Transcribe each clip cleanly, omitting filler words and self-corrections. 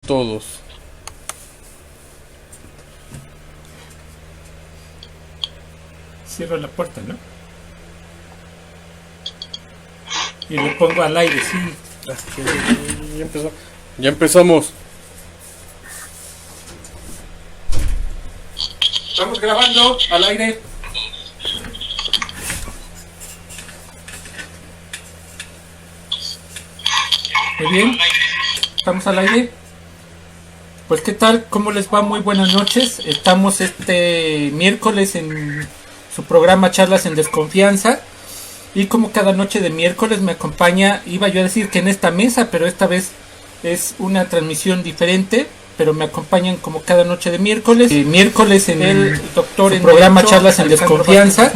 todos. Cierro la puerta, ¿no? Y lo pongo al aire, sí. Ya empezó. Ya empezamos. Estamos grabando al aire. Muy bien. Estamos al aire. Pues qué tal, ¿cómo les va? Muy buenas noches. Estamos este miércoles en su programa Charlas en Desconfianza. Y como cada noche de miércoles me acompaña, iba yo a decir que en esta mesa, pero esta vez es una transmisión diferente. Pero me acompañan como cada noche de miércoles. Miércoles en el doctor en programa Charlas en Desconfianza.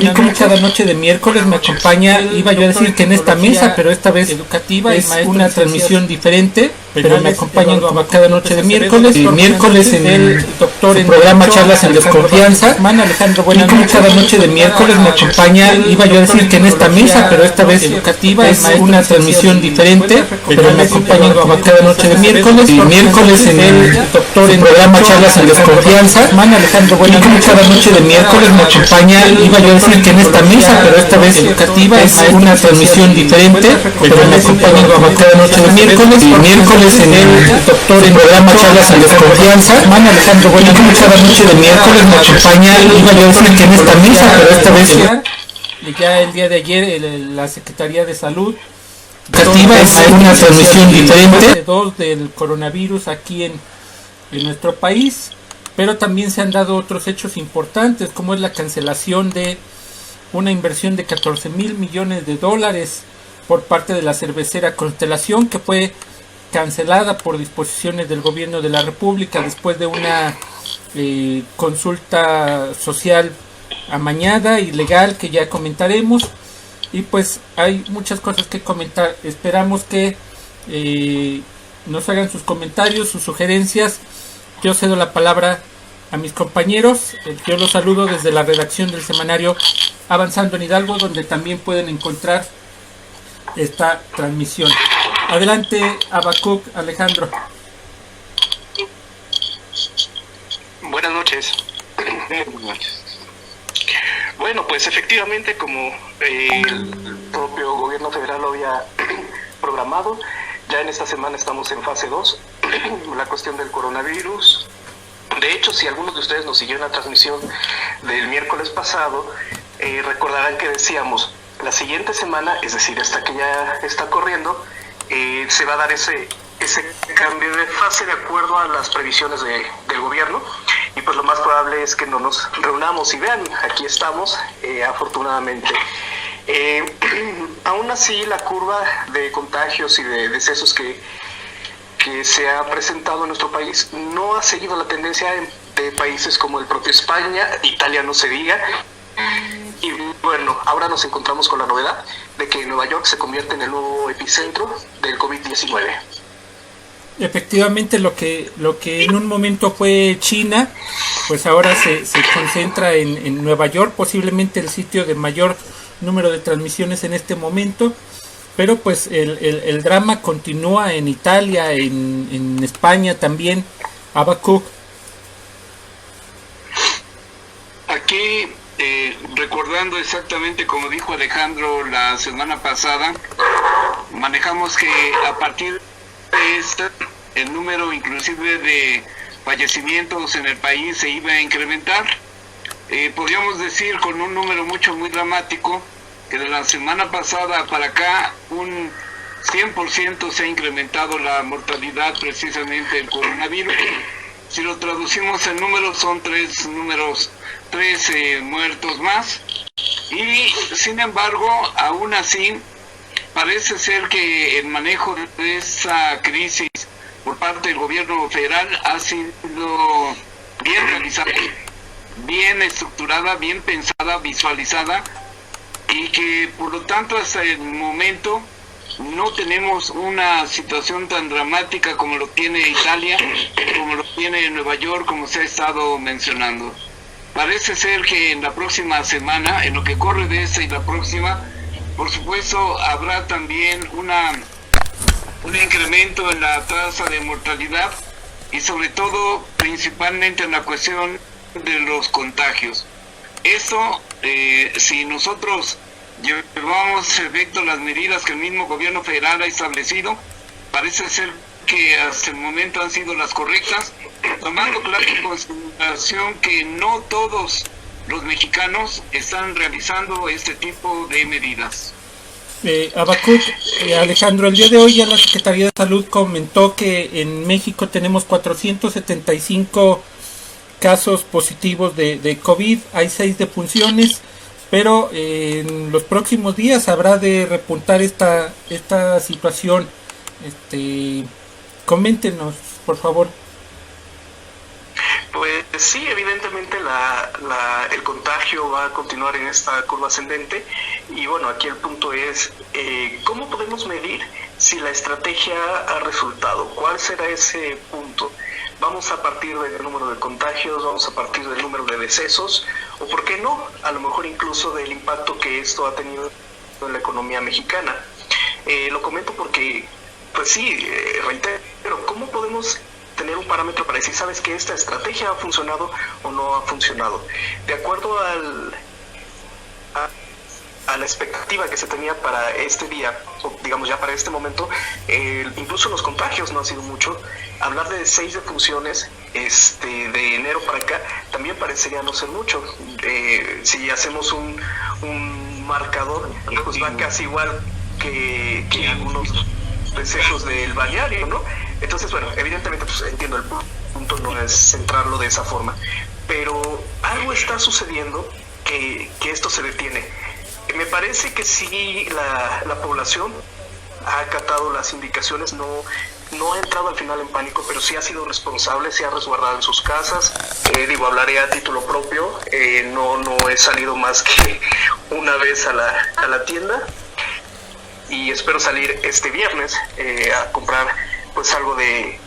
Y como cada noche de miércoles me acompaña, iba yo a decir que en esta mesa, pero esta vez educativa es una transmisión diferente. Pero me acompañan como cada noche de miércoles. Miércoles en el doctor en programa Charlas en Desconfianza. Y como cada noche de miércoles me acompaña, iba yo a decir que en esta mesa, pero esta vez educativa es una transmisión diferente. Pero me acompañan como cada noche de miércoles. Miércoles en el doctor en programa Charlas en Desconfianza. Y como cada noche de miércoles me acompaña, iba yo a decir que en esta mesa, pero esta vez educativa es una transmisión diferente. Pero me acompañan como cada noche de miércoles. Miércoles en el doctor en programa Charlas en Desconfianza. Y como cada noche de miércoles me acompaña, iba yo a decir que en esta mesa, pero esta vez ya el día de ayer la Secretaría de Salud es una transmisión diferente del coronavirus aquí en nuestro país, pero también se han dado otros hechos importantes, como es la cancelación de una inversión de 14,000 millones de dólares por parte de la cervecera Constelación, que fue cancelada por disposiciones del gobierno de la República después de una consulta social amañada y legal que ya comentaremos. Y pues hay muchas cosas que comentar. Esperamos que nos hagan sus comentarios, sus sugerencias. Yo cedo la palabra a mis compañeros. Yo los saludo desde la redacción del semanario Avanzando en Hidalgo, donde también pueden encontrar esta transmisión. Adelante, Habacuc, Alejandro. Buenas noches. Buenas noches. Bueno, pues efectivamente, como el propio gobierno federal lo había programado, ya en esta semana estamos en fase 2, la cuestión del coronavirus. De hecho, si algunos de ustedes nos siguieron la transmisión del miércoles pasado, recordarán que decíamos, la siguiente semana, es decir, esta que ya está corriendo, se va a dar ese cambio de fase de acuerdo a las previsiones del gobierno, y pues lo más probable es que no nos reunamos y vean, aquí estamos, afortunadamente. Aún así, la curva de contagios y de decesos que se ha presentado en nuestro país no ha seguido la tendencia de países como el propio España, Italia no se diga. Y bueno, ahora nos encontramos con la novedad de que Nueva York se convierte en el nuevo epicentro del COVID-19. Efectivamente, lo que en un momento fue China, pues ahora se concentra en Nueva York, posiblemente el sitio de mayor número de transmisiones en este momento. Pero pues el drama continúa en Italia, en España también. Habacuc. Aquí, recordando exactamente como dijo Alejandro la semana pasada, manejamos que a partir de esta, el número inclusive de fallecimientos en el país se iba a incrementar. Podríamos decir con un número muy dramático, que de la semana pasada para acá un 100% se ha incrementado la mortalidad precisamente del coronavirus. Si lo traducimos en números, son 13 muertos más. Y sin embargo, aún así, parece ser que el manejo de esa crisis por parte del gobierno federal ha sido bien realizada, bien estructurada, bien pensada, visualizada, y que por lo tanto hasta el momento no tenemos una situación tan dramática como lo tiene Italia, como lo tiene Nueva York, como se ha estado mencionando. Parece ser que en la próxima semana, en lo que corre de esta y la próxima, por supuesto habrá también un incremento en la tasa de mortalidad y sobre todo principalmente en la cuestión de los contagios. Esto, si nosotros llevamos a efecto las medidas que el mismo gobierno federal ha establecido, parece ser que hasta el momento han sido las correctas, tomando claro en consideración que no todos los mexicanos están realizando este tipo de medidas. Habacuc, Alejandro, el día de hoy ya la Secretaría de Salud comentó que en México tenemos 475 casos positivos de COVID, hay 6 defunciones, pero en los próximos días habrá de repuntar esta situación. Coméntenos, por favor. Pues sí, evidentemente el contagio va a continuar en esta curva ascendente y bueno, aquí el punto es ¿cómo podemos medir si la estrategia ha resultado? ¿Cuál será ese punto? ¿Vamos a partir del número de contagios? ¿Vamos a partir del número de decesos? ¿O por qué no? A lo mejor incluso del impacto que esto ha tenido en la economía mexicana. Lo comento porque, pues sí, reitero, ¿cómo podemos tener un parámetro para decir, sabes que esta estrategia ha funcionado o no ha funcionado? De acuerdo a la expectativa que se tenía para este día, o digamos ya para este momento, incluso los contagios no han sido mucho. Hablar de 6 defunciones de enero para acá también parecería no ser mucho. Si hacemos un marcador, pues va casi igual que algunos decesos del balneario, ¿no? Entonces, bueno, evidentemente pues entiendo el punto, no es centrarlo de esa forma, pero algo está sucediendo que esto se detiene. Me parece que sí, la población ha acatado las indicaciones, no ha entrado al final en pánico, pero sí ha sido responsable, se ha resguardado en sus casas. Hablaré a título propio, no he salido más que una vez a la tienda y espero salir este viernes a comprar pues algo de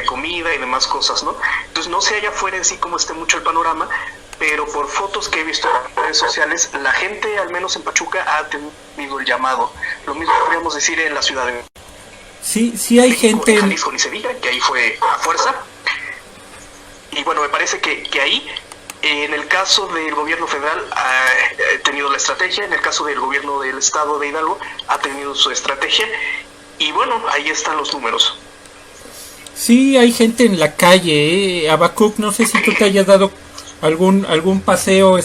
comida y demás cosas, ¿no? Entonces no sé allá afuera en sí cómo esté mucho el panorama, pero por fotos que he visto en redes sociales, la gente, al menos en Pachuca, ha tenido el llamado. Lo mismo podríamos decir en la ciudad de Sí hay gente en Jalisco ni Sevilla, que ahí fue a fuerza. Y bueno, me parece que ahí, en el caso del gobierno federal, ha tenido la estrategia, en el caso del gobierno del estado de Hidalgo, ha tenido su estrategia. Y bueno, ahí están los números. Sí, hay gente en la calle, Habacuc, no sé si tú te hayas dado algún paseo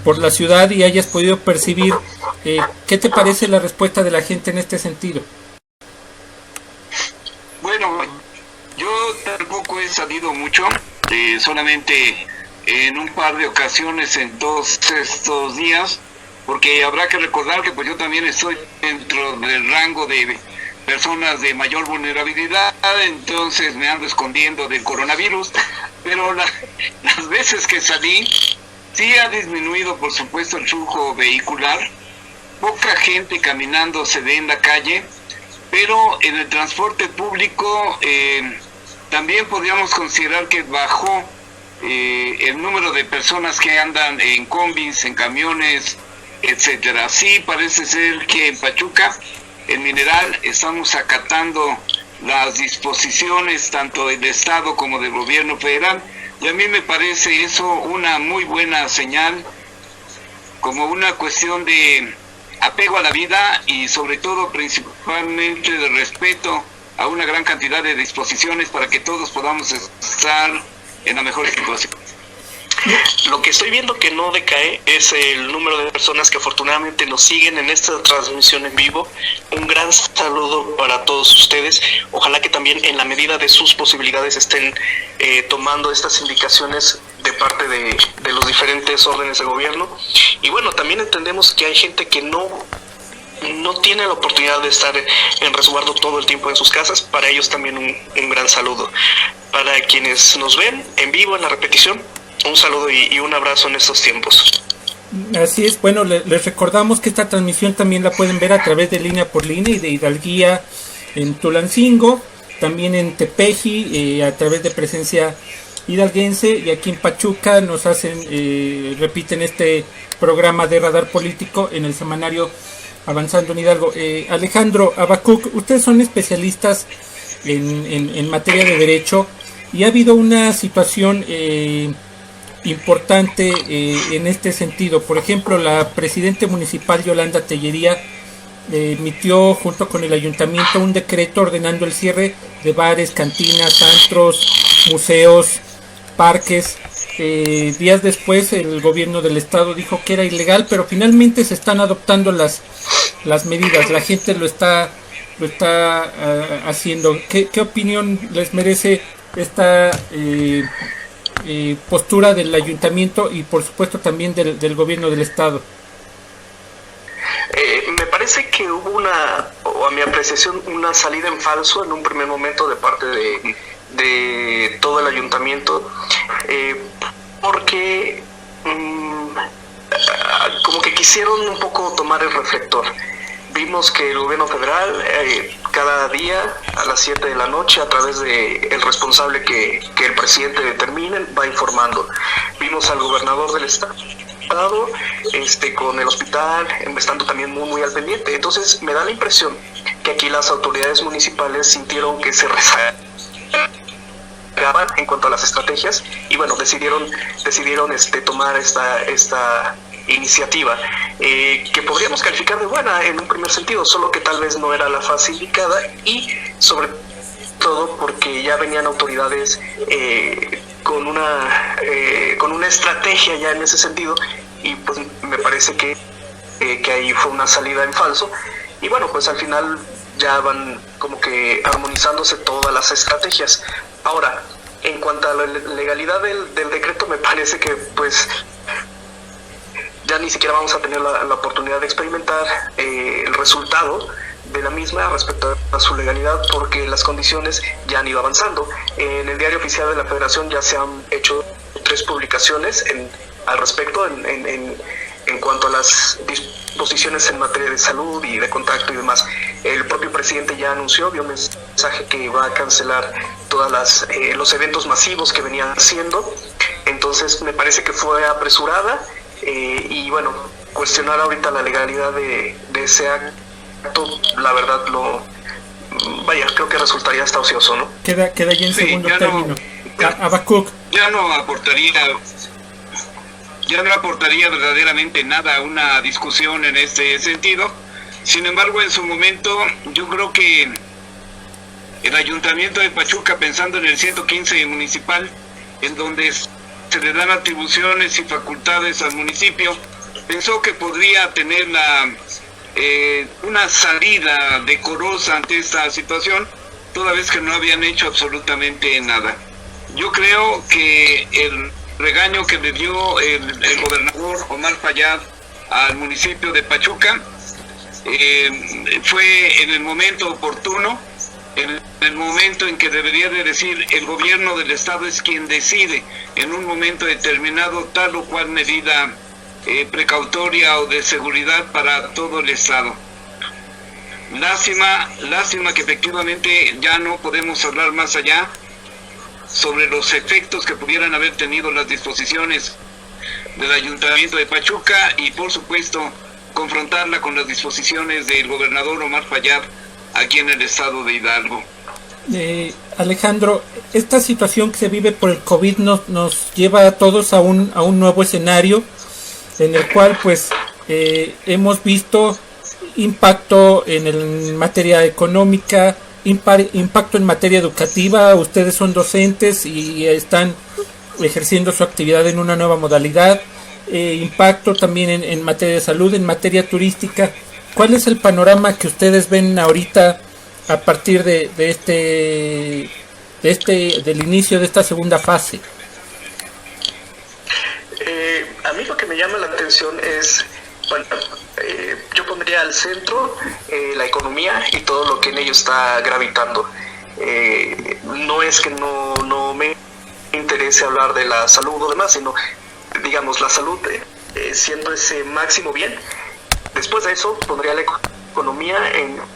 por la ciudad y hayas podido percibir ¿qué te parece la respuesta de la gente en este sentido? Bueno, yo tampoco he salido mucho, solamente en un par de ocasiones en todos estos días, porque habrá que recordar que pues yo también estoy dentro del rango de personas de mayor vulnerabilidad, entonces me ando escondiendo del coronavirus, pero las veces que salí, sí ha disminuido por supuesto el flujo vehicular, poca gente caminando se ve en la calle, pero en el transporte público también podríamos considerar que bajó el número de personas que andan en combis, en camiones, etcétera. Sí parece ser que en Pachuca, en Mineral, estamos acatando las disposiciones tanto del Estado como del gobierno federal, y a mí me parece eso una muy buena señal, como una cuestión de apego a la vida y sobre todo principalmente de respeto a una gran cantidad de disposiciones para que todos podamos estar en la mejor situación. Lo que estoy viendo que no decae es el número de personas que afortunadamente nos siguen en esta transmisión en vivo. Un gran saludo para todos ustedes. Ojalá que también en la medida de sus posibilidades estén tomando estas indicaciones de parte de los diferentes órdenes de gobierno. Y bueno, también entendemos que hay gente que no tiene la oportunidad de estar en resguardo todo el tiempo en sus casas. Para ellos también un gran saludo. Para quienes nos ven en vivo en la repetición, un saludo y un abrazo en estos tiempos. Así es, bueno, les recordamos que esta transmisión también la pueden ver a través de Línea por Línea y de Hidalguía en Tulancingo, también en Tepeji, a través de Presencia Hidalguense, y aquí en Pachuca nos repiten este programa de Radar Político en el semanario avanzando en Hidalgo. Alejandro, Habacuc, ustedes son especialistas en materia de derecho y ha habido una situación importante en este sentido. Por ejemplo, la presidenta municipal Yolanda Tellería emitió junto con el ayuntamiento un decreto ordenando el cierre de bares, cantinas, antros, museos, parques. Días después el gobierno del estado dijo que era ilegal, pero finalmente se están adoptando las medidas. La gente lo está haciendo. ¿Qué opinión les merece esta postura del ayuntamiento y por supuesto también del gobierno del estado? Me parece que hubo a mi apreciación, una salida en falso en un primer momento de parte de todo el ayuntamiento, porque como que quisieron un poco tomar el reflector. Vimos que el gobierno federal cada día a las 7 de la noche, a través de el responsable que el presidente determine, va informando. Vimos al gobernador del estado con el hospital, estando también muy al pendiente. Entonces me da la impresión que aquí las autoridades municipales sintieron que se rezagaban en cuanto a las estrategias y bueno, decidieron tomar esta iniciativa que podríamos calificar de buena en un primer sentido, solo que tal vez no era la fase indicada y sobre todo porque ya venían autoridades con una estrategia ya en ese sentido y pues me parece que ahí fue una salida en falso y bueno, pues al final ya van como que armonizándose todas las estrategias. Ahora, en cuanto a la legalidad del decreto, me parece que pues ya ni siquiera vamos a tener la oportunidad de experimentar el resultado de la misma respecto a su legalidad, porque las condiciones ya han ido avanzando. En el Diario Oficial de la Federación ya se han hecho 3 publicaciones al respecto en cuanto a las disposiciones en materia de salud y de contacto y demás. El propio presidente ya anunció, dio un mensaje que va a cancelar todas los eventos masivos que venían haciendo. Entonces me parece que fue apresurada y bueno, cuestionar ahorita la legalidad de ese acto, la verdad creo que resultaría hasta ocioso, ¿no? Queda ya en segundo término. Habacuc. Ya no aportaría verdaderamente nada a una discusión en este sentido. Sin embargo, en su momento, yo creo que el Ayuntamiento de Pachuca, pensando en el 115 municipal, en donde se le dan atribuciones y facultades al municipio, pensó que podría tener una salida decorosa ante esta situación, toda vez que no habían hecho absolutamente nada. Yo creo que el regaño que le dio el gobernador Omar Fayad al municipio de Pachuca fue en el momento oportuno, en el momento en que debería de decir el gobierno del estado es quien decide en un momento determinado tal o cual medida precautoria o de seguridad para todo el estado. Lástima que efectivamente ya no podemos hablar más allá sobre los efectos que pudieran haber tenido las disposiciones del Ayuntamiento de Pachuca y por supuesto confrontarla con las disposiciones del gobernador Omar Fayad aquí en el estado de Hidalgo. Alejandro, esta situación que se vive por el COVID nos lleva a todos a un nuevo escenario en el cual pues hemos visto impacto en materia económica, impacto en materia educativa. Ustedes son docentes y están ejerciendo su actividad en una nueva modalidad, impacto también en materia de salud, en materia turística. ¿Cuál es el panorama que ustedes ven ahorita a partir del inicio de esta segunda fase? A mí lo que me llama la atención es, yo pondría al centro la economía y todo lo que en ello está gravitando. No es que no me interese hablar de la salud o demás, sino, digamos, la salud siendo ese máximo bien. Después de eso pondría la economía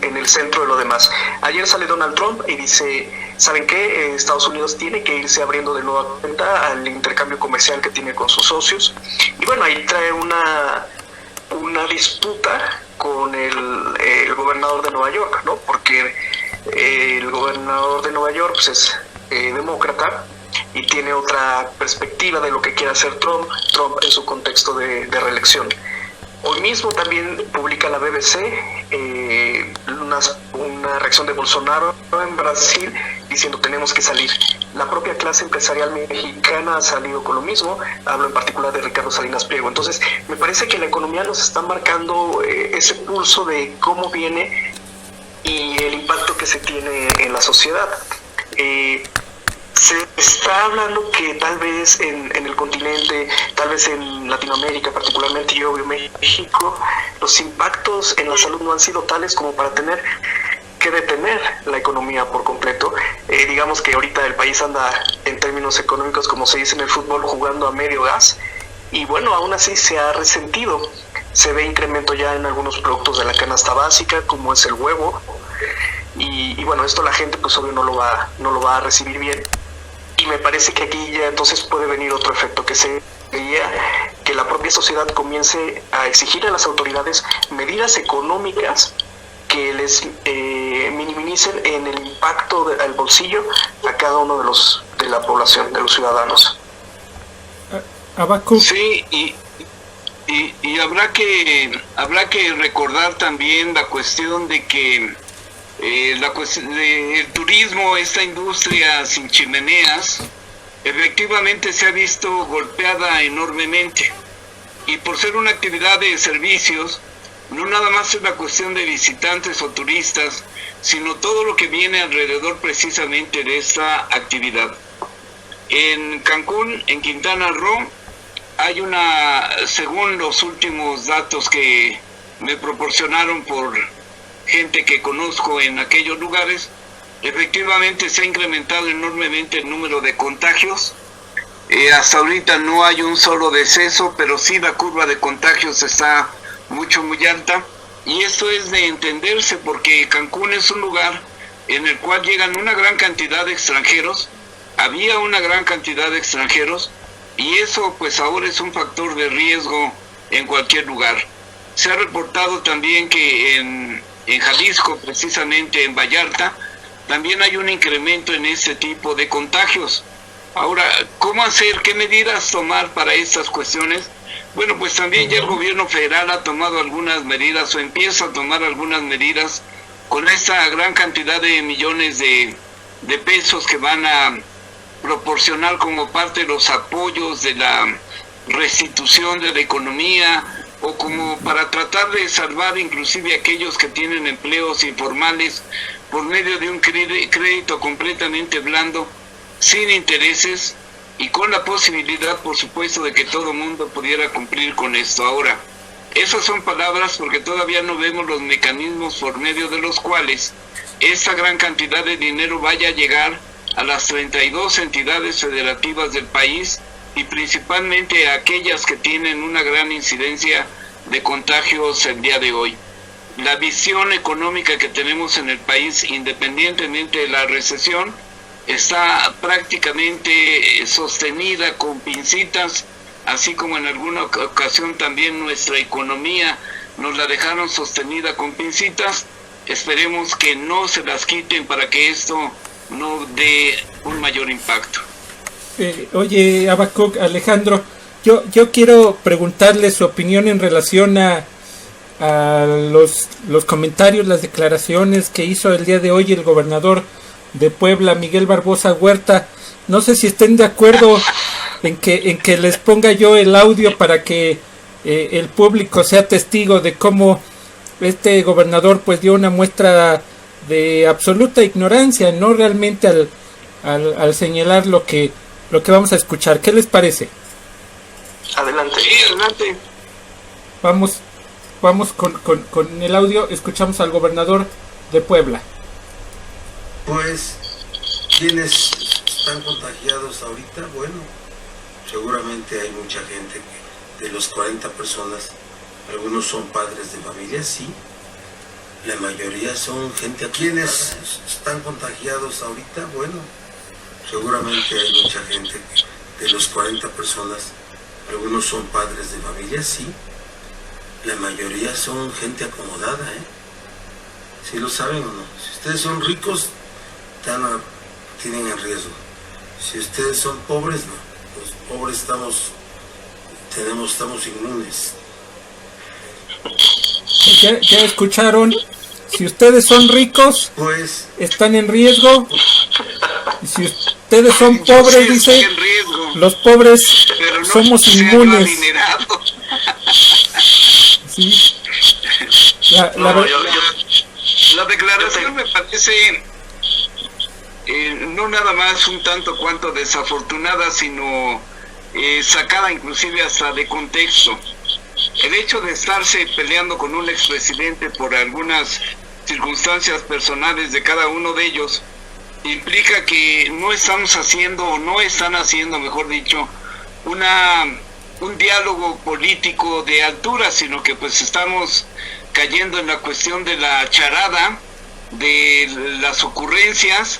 en el centro de lo demás. Ayer sale Donald Trump y dice, ¿saben qué? Estados Unidos tiene que irse abriendo de nueva cuenta al intercambio comercial que tiene con sus socios. Y bueno, ahí trae una disputa con el gobernador de Nueva York, ¿no? Porque el gobernador de Nueva York pues, es demócrata y tiene otra perspectiva de lo que quiere hacer Trump en su contexto de reelección. Hoy mismo también publica la BBC una reacción de Bolsonaro en Brasil diciendo tenemos que salir. La propia clase empresarial mexicana ha salido con lo mismo, hablo en particular de Ricardo Salinas Pliego. Entonces me parece que la economía nos está marcando ese pulso de cómo viene y el impacto que se tiene en la sociedad. Se está hablando que tal vez en el continente, tal vez en Latinoamérica particularmente y obvio México, los impactos en la salud no han sido tales como para tener que detener la economía por completo. Digamos que ahorita el país anda en términos económicos, como se dice en el fútbol, jugando a medio gas y bueno, aún así se ha resentido. Se ve incremento ya en algunos productos de la canasta básica, como es el huevo, y bueno, esto la gente pues obvio no lo va a recibir bien. Y me parece que aquí ya entonces puede venir otro efecto, que sería que la propia sociedad comience a exigir a las autoridades medidas económicas que les minimicen en el impacto al bolsillo a cada uno de la población, de los ciudadanos. Habacuc. Sí, y habrá que recordar también la cuestión de que el turismo, esta industria sin chimeneas, efectivamente se ha visto golpeada enormemente. Y por ser una actividad de servicios, no nada más es la cuestión de visitantes o turistas, sino todo lo que viene alrededor precisamente de esta actividad. En Cancún, en Quintana Roo, hay según los últimos datos que me proporcionaron por gente que conozco en aquellos lugares, efectivamente se ha incrementado enormemente el número de contagios. Hasta ahorita no hay un solo deceso, pero sí la curva de contagios está muy alta, y esto es de entenderse porque Cancún es un lugar en el cual llegan una gran cantidad de extranjeros, había una gran cantidad de extranjeros, y eso pues ahora es un factor de riesgo en cualquier lugar. Se ha reportado también que en Jalisco, precisamente en Vallarta, también hay un incremento en este tipo de contagios. Ahora, ¿cómo hacer? ¿Qué medidas tomar para estas cuestiones? Bueno, pues también ya el gobierno federal ha tomado algunas medidas o empieza a tomar algunas medidas con esta gran cantidad de millones de pesos que van a proporcionar como parte de los apoyos de la restitución de la economía, o como para tratar de salvar inclusive a aquellos que tienen empleos informales por medio de un crédito completamente blando, sin intereses y con la posibilidad, por supuesto, de que todo mundo pudiera cumplir con esto. Ahora, esas son palabras porque todavía no vemos los mecanismos por medio de los cuales esta gran cantidad de dinero vaya a llegar a las 32 entidades federativas del país, y principalmente a aquellas que tienen una gran incidencia de contagios el día de hoy. La visión económica que tenemos en el país, independientemente de la recesión, está prácticamente sostenida con pincitas, así como en alguna ocasión también nuestra economía nos la dejaron sostenida con pincitas. Esperemos que no se las quiten para que esto no dé un mayor impacto. Oye, Habacuc, Alejandro, yo quiero preguntarle su opinión en relación a los comentarios, las declaraciones que hizo el día de hoy el gobernador de Puebla, Miguel Barbosa Huerta. No sé si estén de acuerdo en que les ponga yo el audio para que el público sea testigo de cómo este gobernador pues dio una muestra de absoluta ignorancia, no realmente al señalar lo que vamos a escuchar. ¿Qué les parece? Adelante. Sí, adelante. Vamos con el audio. Escuchamos al gobernador de Puebla. Pues, ¿quiénes están contagiados ahorita? Bueno, seguramente hay mucha gente de los 40 personas, algunos son padres de familia, sí. La mayoría son gente. ¿Quiénes están contagiados ahorita? Bueno, seguramente hay mucha gente de los 40 personas, algunos son padres de familia, sí. la mayoría son gente acomodada, ¿eh? ¿Sí lo saben o no? Si ustedes son ricos, tienen en riesgo. Si ustedes son pobres, no. Los pobres estamos inmunes. ¿Ya escucharon? Si ustedes son ricos, Pues, están en riesgo. Y si ustedes son pobres, Sí, dice, en riesgo, los pobres pero no somos sean inmunes. adinerados. Sí. La No, ver- La declaración me parece no nada más un tanto cuanto desafortunada, sino sacada inclusive hasta de contexto. El hecho de estarse peleando con un expresidente por algunas circunstancias personales de cada uno de ellos implica que no estamos haciendo, o no están haciendo, mejor dicho, un diálogo político de altura, sino que pues estamos cayendo en la cuestión de la charada, de las ocurrencias,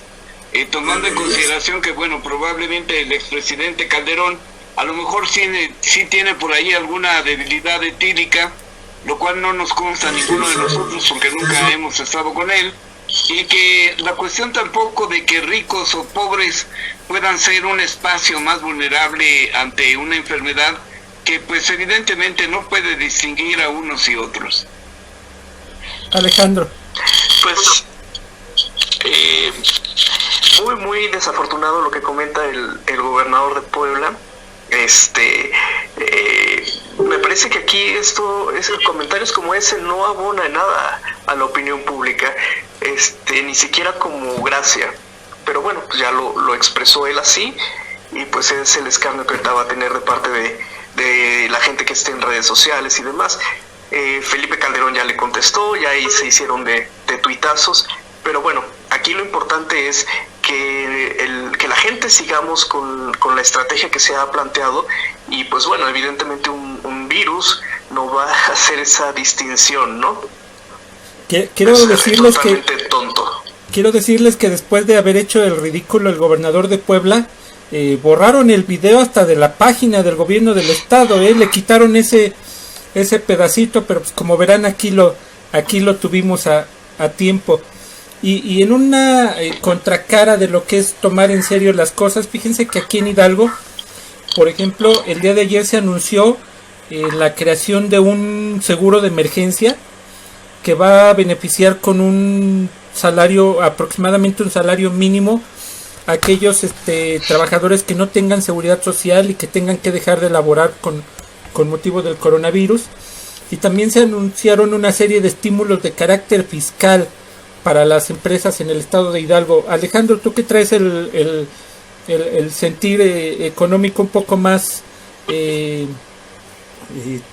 tomando en consideración que, bueno, probablemente el expresidente Calderón a lo mejor sí tiene por ahí alguna debilidad etílica, lo cual no nos consta a ninguno de nosotros porque nunca hemos estado con él, y que la cuestión tampoco de que ricos o pobres puedan ser un espacio más vulnerable ante una enfermedad que pues evidentemente no puede distinguir a unos y otros. Alejandro. Pues muy desafortunado lo que comenta el gobernador de Puebla. Me parece que aquí comentarios como ese no abona en nada a la opinión pública, ni siquiera como gracia. Pero bueno, pues ya lo expresó él así, y pues es el escarnio que ahorita va a tener de parte de la gente que esté en redes sociales y demás. Felipe Calderón ya le contestó, ya ahí se hicieron de tuitazos, pero bueno, aquí lo importante es que la gente sigamos con la estrategia que se ha planteado, y pues bueno, evidentemente un virus no va a hacer esa distinción, ¿no? Quiero decirles que después de haber hecho el ridículo el gobernador de Puebla, borraron el video hasta de la página del gobierno del estado, le quitaron ese pedacito, pero pues como verán aquí lo tuvimos a tiempo. Y en una contracara de lo que es tomar en serio las cosas, fíjense que aquí en Hidalgo, por ejemplo, el día de ayer se anunció la creación de un seguro de emergencia que va a beneficiar con un salario, aproximadamente un salario mínimo, a aquellos trabajadores que no tengan seguridad social y que tengan que dejar de laborar con motivo del coronavirus. Y también se anunciaron una serie de estímulos de carácter fiscal para las empresas en el estado de Hidalgo. Alejandro, tú que traes el sentir económico un poco más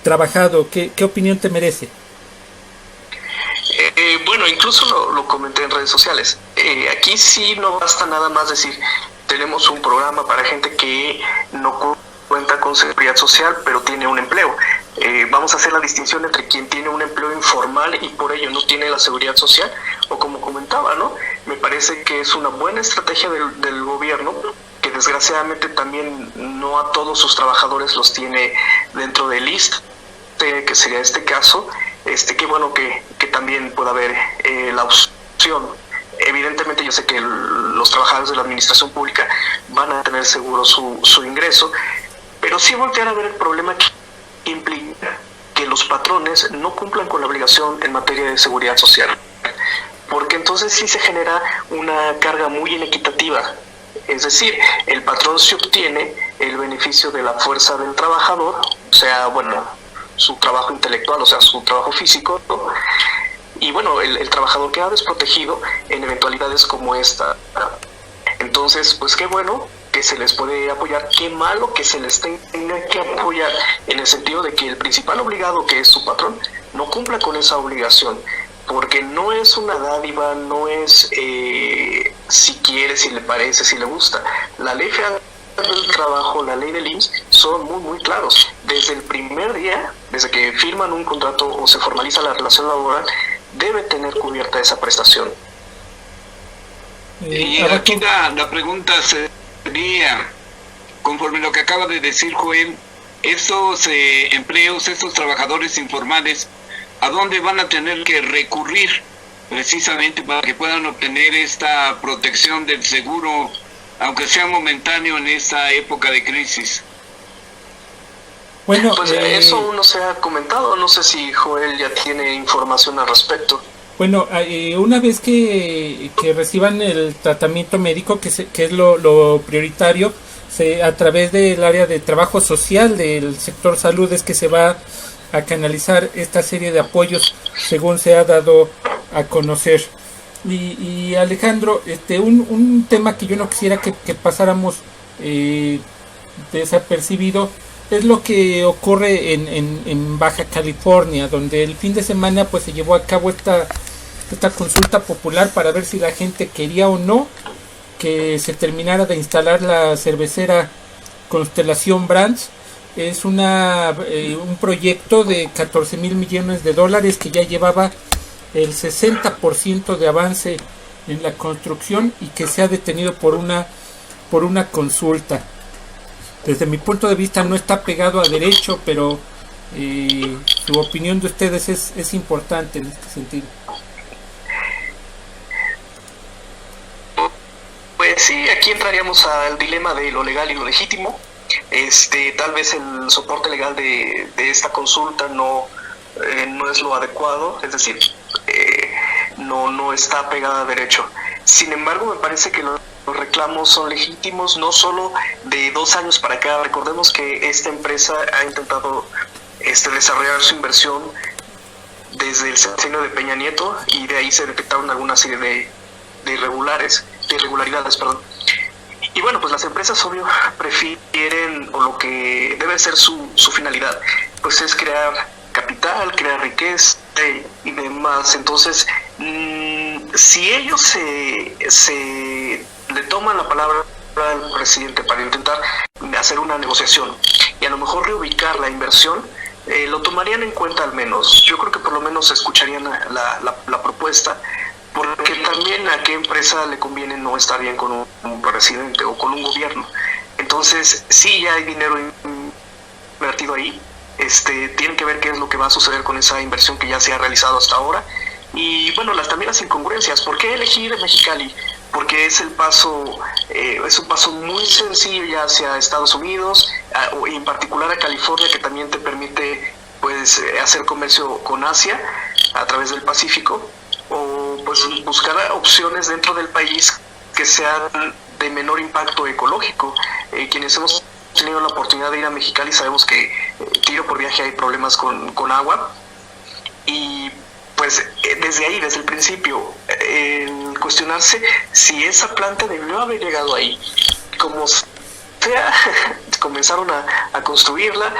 trabajado, ¿qué opinión te merece? Bueno, incluso lo comenté en redes sociales. Aquí sí no basta nada más decir, tenemos un programa para gente que no cuenta con seguridad social, pero tiene un empleo. Vamos a hacer la distinción entre quien tiene un empleo informal y por ello no tiene la seguridad social, o como comentaba, ¿no? Me parece que es una buena estrategia del gobierno, que desgraciadamente también no a todos sus trabajadores los tiene dentro del ISSSTE, que sería este caso, que bueno que también pueda haber la opción. Evidentemente yo sé que los trabajadores de la administración pública van a tener seguro su ingreso, pero sí voltear a ver el problema que implica que los patrones no cumplan con la obligación en materia de seguridad social, porque entonces sí se genera una carga muy inequitativa. Es decir, el patrón se obtiene el beneficio de la fuerza del trabajador, o sea, bueno, su trabajo intelectual, o sea, su trabajo físico, ¿no? Y bueno, el trabajador queda desprotegido en eventualidades como esta. Entonces, pues qué bueno que se les puede apoyar, qué malo que se les tenga que apoyar, en el sentido de que el principal obligado, que es su patrón, no cumpla con esa obligación, porque no es una dádiva, no es si quiere, si le parece, si le gusta. La ley federal del trabajo, la ley del IMSS son muy claros. Desde el primer día, desde que firman un contrato o se formaliza la relación laboral, debe tener cubierta esa prestación. Y aquí la pregunta sería, conforme lo que acaba de decir Joel, estos empleos, estos trabajadores informales, ¿a dónde van a tener que recurrir precisamente para que puedan obtener esta protección del seguro, aunque sea momentáneo en esta época de crisis? Bueno, pues eso aún no se ha comentado, no sé si Joel ya tiene información al respecto. Bueno, una vez que reciban el tratamiento médico, que es lo prioritario, a través del área de trabajo social del sector salud es que se va a canalizar esta serie de apoyos según se ha dado a conocer. Y Alejandro, un tema que yo no quisiera que pasáramos desapercibido es lo que ocurre en Baja California, donde el fin de semana pues se llevó a cabo esta consulta popular para ver si la gente quería o no que se terminara de instalar la cervecera Constelación Brands. Es un proyecto de 14,000 millones de dólares que ya llevaba el 60% de avance en la construcción y que se ha detenido por una consulta. Desde mi punto de vista no está pegado a derecho, pero su opinión de ustedes es importante en este sentido. Pues sí, aquí entraríamos al dilema de lo legal y lo legítimo. Tal vez el soporte legal de esta consulta no es lo adecuado, es decir, no está pegada a derecho. Sin embargo, me parece que los reclamos son legítimos, no solo de 2 años para acá. Recordemos que esta empresa ha intentado desarrollar su inversión desde el sexenio de Peña Nieto, y de ahí se detectaron alguna serie de irregularidades. Y bueno, pues las empresas, obvio, prefieren, o lo que debe ser su finalidad, pues es crear capital, crear riqueza y demás. Entonces, si ellos se le toman la palabra al presidente para intentar hacer una negociación y a lo mejor reubicar la inversión, lo tomarían en cuenta al menos. Yo creo que por lo menos escucharían la propuesta, porque también a qué empresa le conviene no estar bien con un presidente o con un gobierno. Entonces, sí, ya hay dinero invertido ahí. Tienen que ver qué es lo que va a suceder con esa inversión que ya se ha realizado hasta ahora. Y bueno, también las incongruencias. ¿Por qué elegir Mexicali? Porque es un paso muy sencillo hacia Estados Unidos, y en particular a California, que también te permite pues hacer comercio con Asia a través del Pacífico, o pues buscar opciones dentro del país que sean de menor impacto ecológico. Quienes hemos tenido la oportunidad de ir a Mexicali sabemos que tiro por viaje hay problemas con agua, y pues desde ahí, desde el principio, cuestionarse si esa planta debió haber llegado ahí. Como sea, comenzaron a construirla,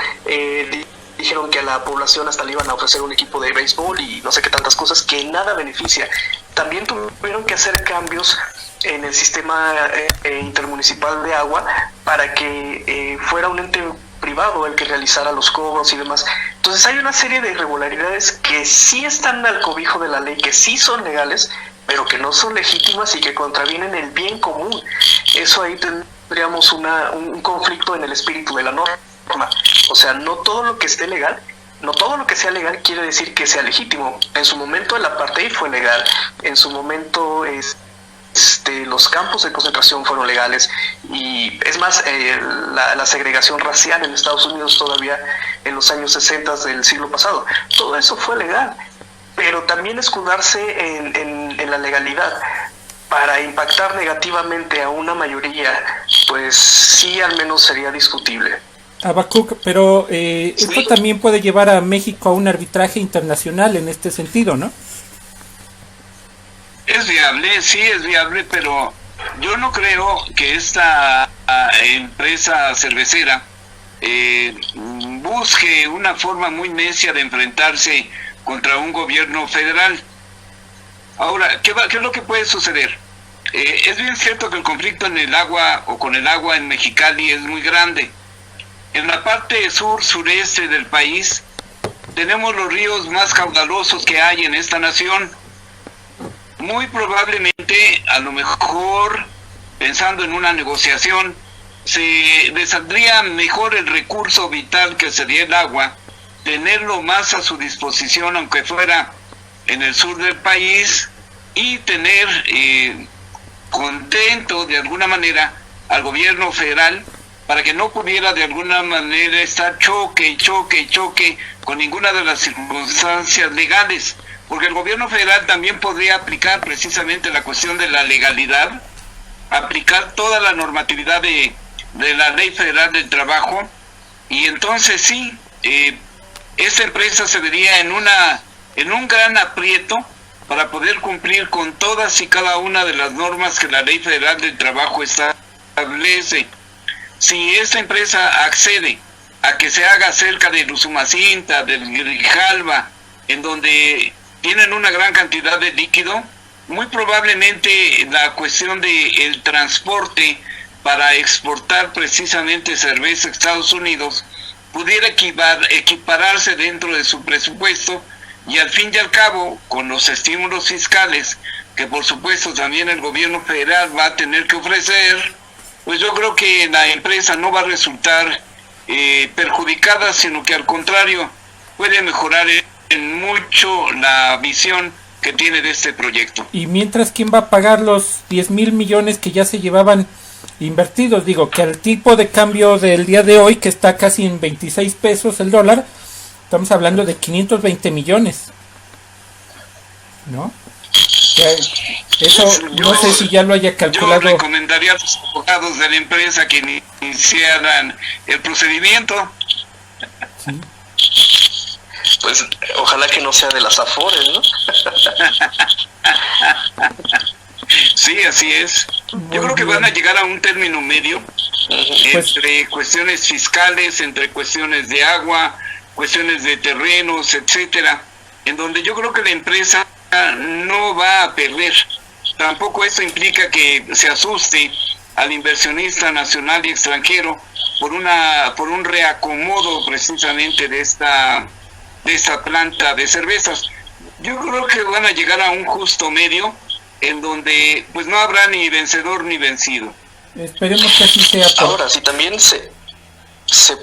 dijeron que a la población hasta le iban a ofrecer un equipo de béisbol y no sé qué tantas cosas, que nada beneficia. También tuvieron que hacer cambios en el sistema intermunicipal de agua para que fuera un ente privado el que realizara los cobros y demás. Entonces hay una serie de irregularidades que sí están al cobijo de la ley, que sí son legales, pero que no son legítimas y que contravienen el bien común. Eso ahí tendríamos un conflicto en el espíritu de la norma. O sea, no todo lo que esté legal, no todo lo que sea legal quiere decir que sea legítimo. En su momento el apartheid fue legal, en su momento los campos de concentración fueron legales, y es más, la segregación racial en Estados Unidos todavía en los años 60 del siglo pasado, todo eso fue legal. Pero también escudarse en la legalidad para impactar negativamente a una mayoría, pues sí, al menos sería discutible. Habacuc, pero esto también puede llevar a México a un arbitraje internacional en este sentido, ¿no? Es viable, sí es viable, pero yo no creo que esta empresa cervecera busque una forma muy necia de enfrentarse contra un gobierno federal. Ahora, ¿qué es lo que puede suceder? Es bien cierto que el conflicto en el agua o con el agua en Mexicali es muy grande. En la parte sureste del país tenemos los ríos más caudalosos que hay en esta nación. Muy probablemente, a lo mejor, pensando en una negociación, se les saldría mejor el recurso vital que sería el agua, tenerlo más a su disposición, aunque fuera en el sur del país, y tener contento de alguna manera al gobierno federal para que no pudiera de alguna manera estar choque y choque y choque con ninguna de las circunstancias legales, porque el gobierno federal también podría aplicar precisamente la cuestión de la legalidad, aplicar toda la normatividad de la Ley Federal del Trabajo, y entonces sí, esta empresa se vería en un gran aprieto para poder cumplir con todas y cada una de las normas que la Ley Federal del Trabajo establece. Si esta empresa accede a que se haga cerca de Usumacinta, del Grijalva, en donde tienen una gran cantidad de líquido, muy probablemente la cuestión del transporte para exportar precisamente cerveza a Estados Unidos pudiera equipararse dentro de su presupuesto, y al fin y al cabo, con los estímulos fiscales que por supuesto también el gobierno federal va a tener que ofrecer, pues yo creo que la empresa no va a resultar perjudicada, sino que al contrario puede mejorar en mucho la visión que tiene de este proyecto. Y mientras, ¿quién va a pagar los 10,000 millones que ya se llevaban invertidos? Digo, que al tipo de cambio del día de hoy, que está casi en 26 pesos el dólar, estamos hablando de 520 millones, ¿no? Eso no sé si ya lo haya calculado. Yo recomendaría a los abogados de la empresa que iniciaran el procedimiento. Sí. Pues ojalá que no sea de las Afores, ¿no? Sí, así es. Yo creo que van a llegar a un término medio entre cuestiones fiscales, entre cuestiones de agua, cuestiones de terrenos, etcétera, en donde yo creo que la empresa no va a perder. Tampoco esto implica que se asuste al inversionista nacional y extranjero por un reacomodo precisamente de esta planta de cervezas. Yo creo que van a llegar a un justo medio en donde pues no habrá ni vencedor ni vencido. Esperemos que así sea. Ahora, si también se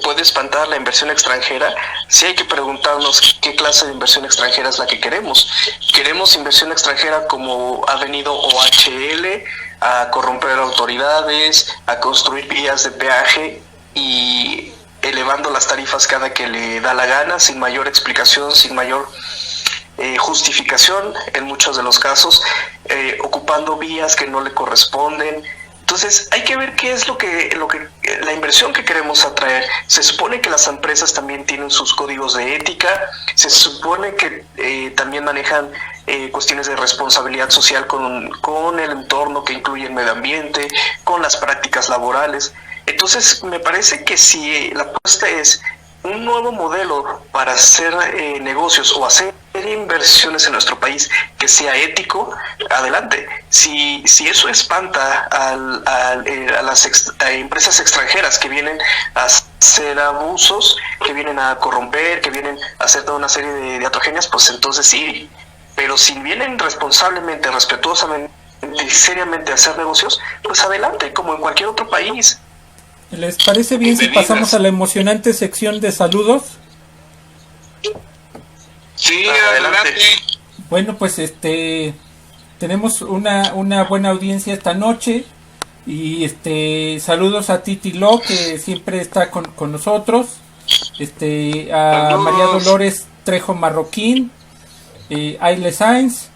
puede espantar la inversión extranjera, sí hay que preguntarnos qué clase de inversión extranjera es la que queremos. ¿Queremos inversión extranjera como ha venido OHL a corromper autoridades, a construir vías de peaje y elevando las tarifas cada que le da la gana, sin mayor explicación, sin mayor justificación en muchos de los casos, ocupando vías que no le corresponden? Entonces hay que ver qué es lo que la inversión que queremos atraer. Se supone que las empresas también tienen sus códigos de ética, se supone que también manejan cuestiones de responsabilidad social con el entorno, que incluye el medio ambiente, con las prácticas laborales. Entonces me parece que si la apuesta es un nuevo modelo para hacer negocios o hacer inversiones en nuestro país que sea ético, adelante. Si eso espanta a las empresas extranjeras que vienen a hacer abusos, que vienen a corromper, que vienen a hacer toda una serie de atrogenias, pues entonces sí. Pero si vienen responsablemente, respetuosamente y seriamente a hacer negocios, pues adelante, como en cualquier otro país. ¿Les parece bien si pasamos a la emocionante sección de saludos? Sí, adelante. Bueno, pues tenemos una buena audiencia esta noche y saludos a Titi Lo, que siempre está con nosotros, a María Dolores Trejo Marroquín, Aile Sainz,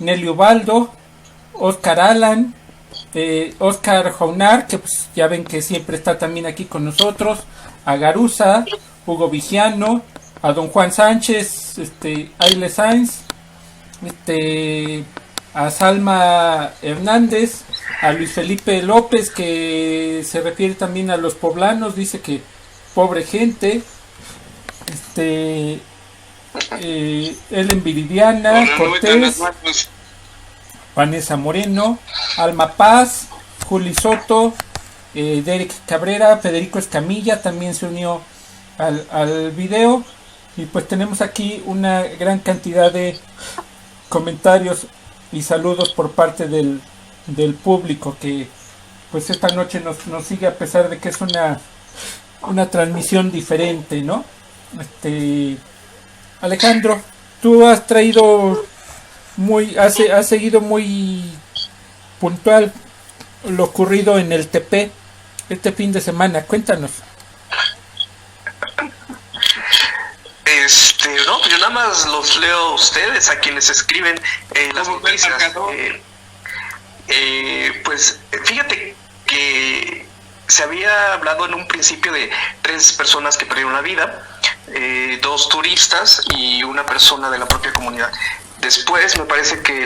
Nelly Ubaldo, Oscar Alan, Oscar Jaunar, que pues ya ven que siempre está también aquí con nosotros, a Garuza, Hugo Vigiano, a don Juan Sánchez, Aile Sainz, a Salma Hernández, a Luis Felipe López, que se refiere también a los poblanos, dice que pobre gente, Ellen Viridiana, Cortés, Vanessa Moreno, Alma Paz, Juli Soto, Derek Cabrera, Federico Escamilla también se unió al video. Y pues tenemos aquí una gran cantidad de comentarios y saludos por parte del público, que pues esta noche nos sigue a pesar de que es una transmisión diferente, ¿no? Alejandro, tú has traído has seguido muy puntual lo ocurrido en el TP este fin de semana. Cuéntanos. No, yo nada más los leo a ustedes, a quienes escriben las noticias. Pues fíjate que se había hablado en un principio de 3 personas que perdieron la vida, 2 turistas y una persona de la propia comunidad. Después me parece que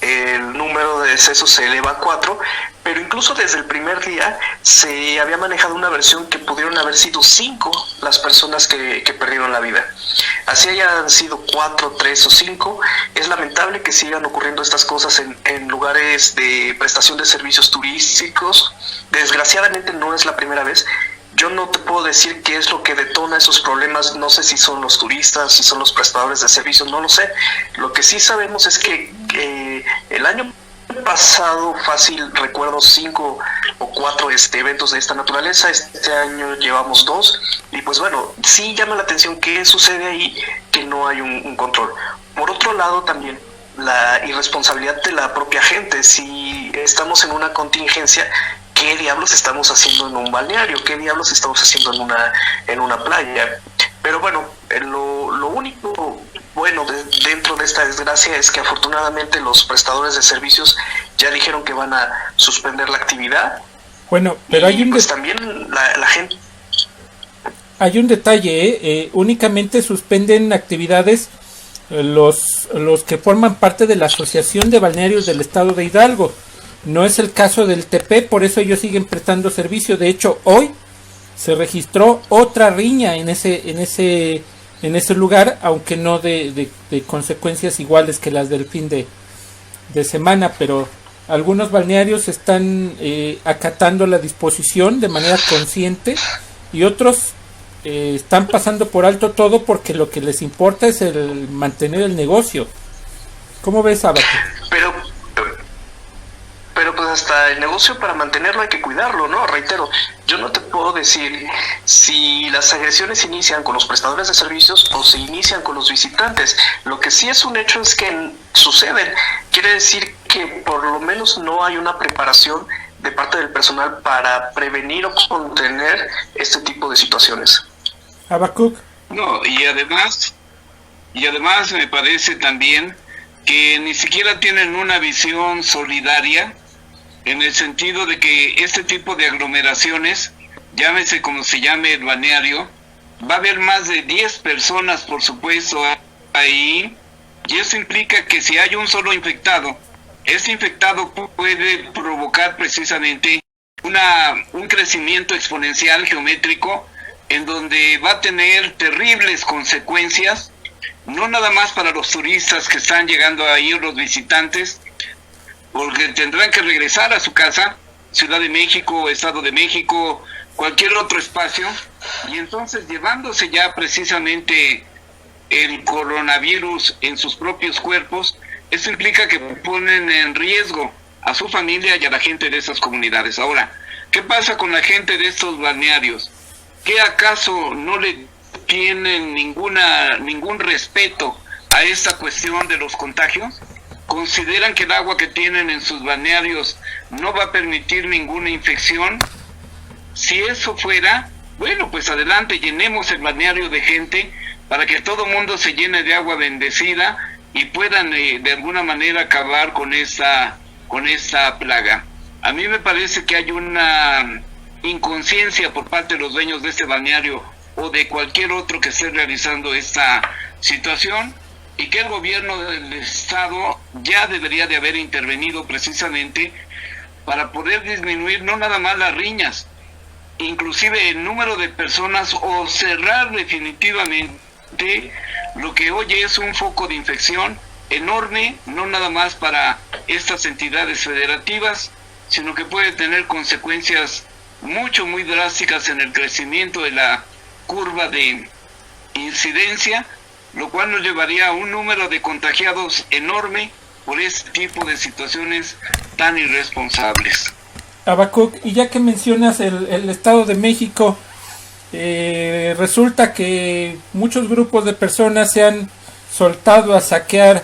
el número de decesos se eleva a 4, pero incluso desde el primer día se había manejado una versión que pudieron haber sido 5 las personas que perdieron la vida. Así hayan sido 4, 3 o 5, es lamentable que sigan ocurriendo estas cosas en lugares de prestación de servicios turísticos. Desgraciadamente no es la primera vez. Yo no te puedo decir qué es lo que detona esos problemas, no sé si son los turistas, si son los prestadores de servicios, no lo sé. Lo que sí sabemos es que el año pasado, fácil, recuerdo 5 o 4 eventos de esta naturaleza. Este año llevamos 2 y pues bueno, sí llama la atención qué sucede ahí, que no hay un control. Por otro lado también la irresponsabilidad de la propia gente. Si estamos en una contingencia, ¿qué diablos estamos haciendo en un balneario? ¿Qué diablos estamos haciendo en una playa? Pero bueno, lo único bueno dentro de esta desgracia es que afortunadamente los prestadores de servicios ya dijeron que van a suspender la actividad. Bueno, pero hay pues también la gente... Hay un detalle, únicamente suspenden actividades los que forman parte de la Asociación de Balnearios del Estado de Hidalgo. No es el caso del TP, por eso ellos siguen prestando servicio. De hecho, hoy se registró otra riña en ese lugar, aunque no de consecuencias iguales que las del fin de semana, pero algunos balnearios están acatando la disposición de manera consciente y otros están pasando por alto todo porque lo que les importa es el mantener el negocio. ¿Cómo ves, Abaco? Pero pues hasta el negocio, para mantenerlo hay que cuidarlo, ¿no? Reitero, yo no te puedo decir si las agresiones inician con los prestadores de servicios o se inician con los visitantes. Lo que sí es un hecho es que suceden. Quiere decir que por lo menos no hay una preparación de parte del personal para prevenir o contener este tipo de situaciones. Habacuc. No, y además me parece también que ni siquiera tienen una visión solidaria, en el sentido de que este tipo de aglomeraciones, llámese como se llame el balneario, va a haber más de 10 personas, por supuesto, ahí, y eso implica que si hay un solo infectado, este infectado puede provocar precisamente un crecimiento exponencial geométrico, en donde va a tener terribles consecuencias, no nada más para los turistas que están llegando ahí o los visitantes, porque tendrán que regresar a su casa, Ciudad de México, Estado de México, cualquier otro espacio, y entonces llevándose ya precisamente el coronavirus en sus propios cuerpos. Eso implica que ponen en riesgo a su familia y a la gente de esas comunidades. Ahora, ¿qué pasa con la gente de estos balnearios? ¿Qué acaso no le tienen ningún respeto a esta cuestión de los contagios? ¿Consideran que el agua que tienen en sus balnearios no va a permitir ninguna infección? Si eso fuera, bueno, pues adelante, llenemos el balneario de gente para que todo mundo se llene de agua bendecida y puedan de alguna manera acabar con esta plaga. A mí me parece que hay una inconsciencia por parte de los dueños de este balneario o de cualquier otro que esté realizando esta situación, y que el gobierno del estado ya debería de haber intervenido precisamente para poder disminuir no nada más las riñas, inclusive el número de personas, o cerrar definitivamente lo que hoy es un foco de infección enorme, no nada más para estas entidades federativas, sino que puede tener consecuencias muy drásticas en el crecimiento de la curva de incidencia, lo cual nos llevaría a un número de contagiados enorme por este tipo de situaciones tan irresponsables. Habacuc, y ya que mencionas el Estado de México, resulta que muchos grupos de personas se han soltado a saquear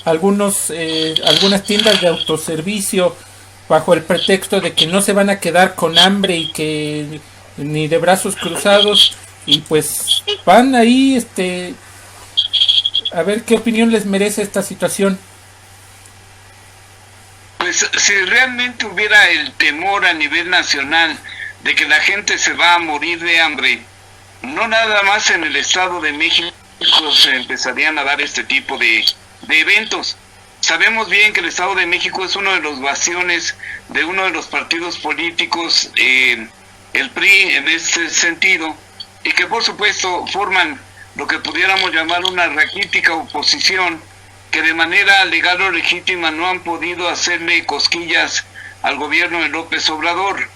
algunas tiendas de autoservicio bajo el pretexto de que no se van a quedar con hambre y que ni de brazos cruzados, y pues van ahí a ver qué opinión les merece esta situación. Pues si realmente hubiera el temor a nivel nacional de que la gente se va a morir de hambre, no nada más en el Estado de México se empezarían a dar este tipo de eventos. Sabemos bien que el Estado de México es uno de los bastiones de uno de los partidos políticos, el PRI en este sentido, y que por supuesto forman lo que pudiéramos llamar una raquítica oposición, que de manera legal o legítima no han podido hacerle cosquillas al gobierno de López Obrador.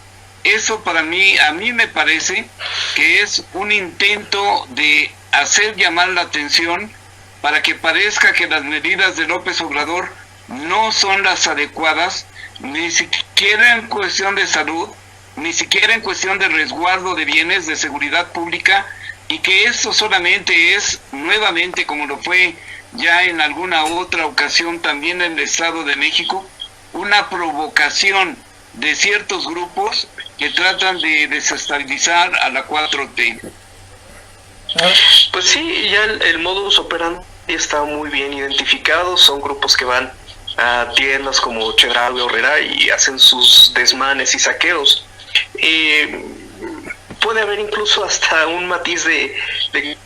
Eso a mí me parece que es un intento de hacer llamar la atención para que parezca que las medidas de López Obrador no son las adecuadas, ni siquiera en cuestión de salud, ni siquiera en cuestión de resguardo de bienes de seguridad pública, y que esto solamente es, nuevamente como lo fue ya en alguna otra ocasión también en el Estado de México, una provocación de ciertos grupos que tratan de desestabilizar a la 4T. Pues sí, ya el modus operandi está muy bien identificado. Son grupos que van a tiendas como Chedraui o Herrera y hacen sus desmanes y saqueos. Puede haber incluso hasta un matiz de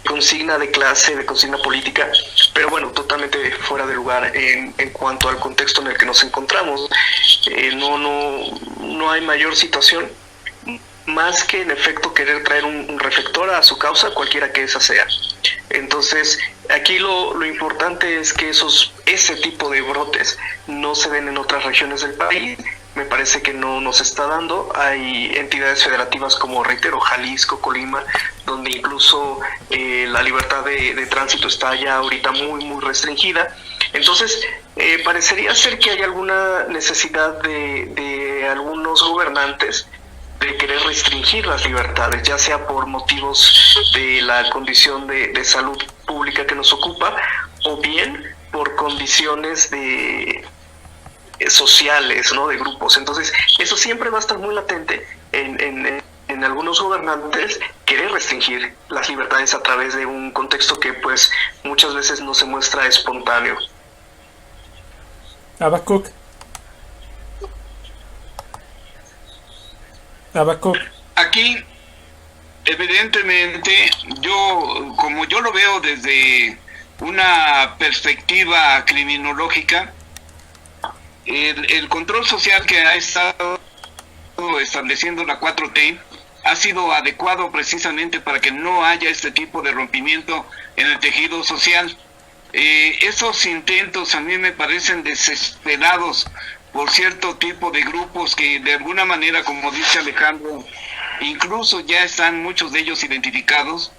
consigna de clase, de consigna política, pero bueno, totalmente fuera de lugar en cuanto al contexto en el que nos encontramos. No hay mayor situación más que en efecto querer traer un reflector a su causa, cualquiera que esa sea. Entonces, aquí lo importante es que ese tipo de brotes no se den en otras regiones del país. Me parece que no nos está dando. Hay entidades federativas como, reitero, Jalisco, Colima, donde incluso la libertad de tránsito está ya ahorita muy, muy restringida. Entonces, parecería ser que hay alguna necesidad de algunos gobernantes de querer restringir las libertades, ya sea por motivos de la condición de salud pública que nos ocupa, o bien por condiciones sociales, ¿no?, de grupos. Entonces, eso siempre va a estar muy latente en algunos gobernantes, querer restringir las libertades a través de un contexto que pues muchas veces no se muestra espontáneo. Habacuc. Aquí, evidentemente, como yo lo veo desde una perspectiva criminológica, el control social que ha estado estableciendo la 4T ha sido adecuado precisamente para que no haya este tipo de rompimiento en el tejido social. Esos intentos a mí me parecen desesperados por cierto tipo de grupos que de alguna manera, como dice Alejandro, incluso ya están muchos de ellos identificados.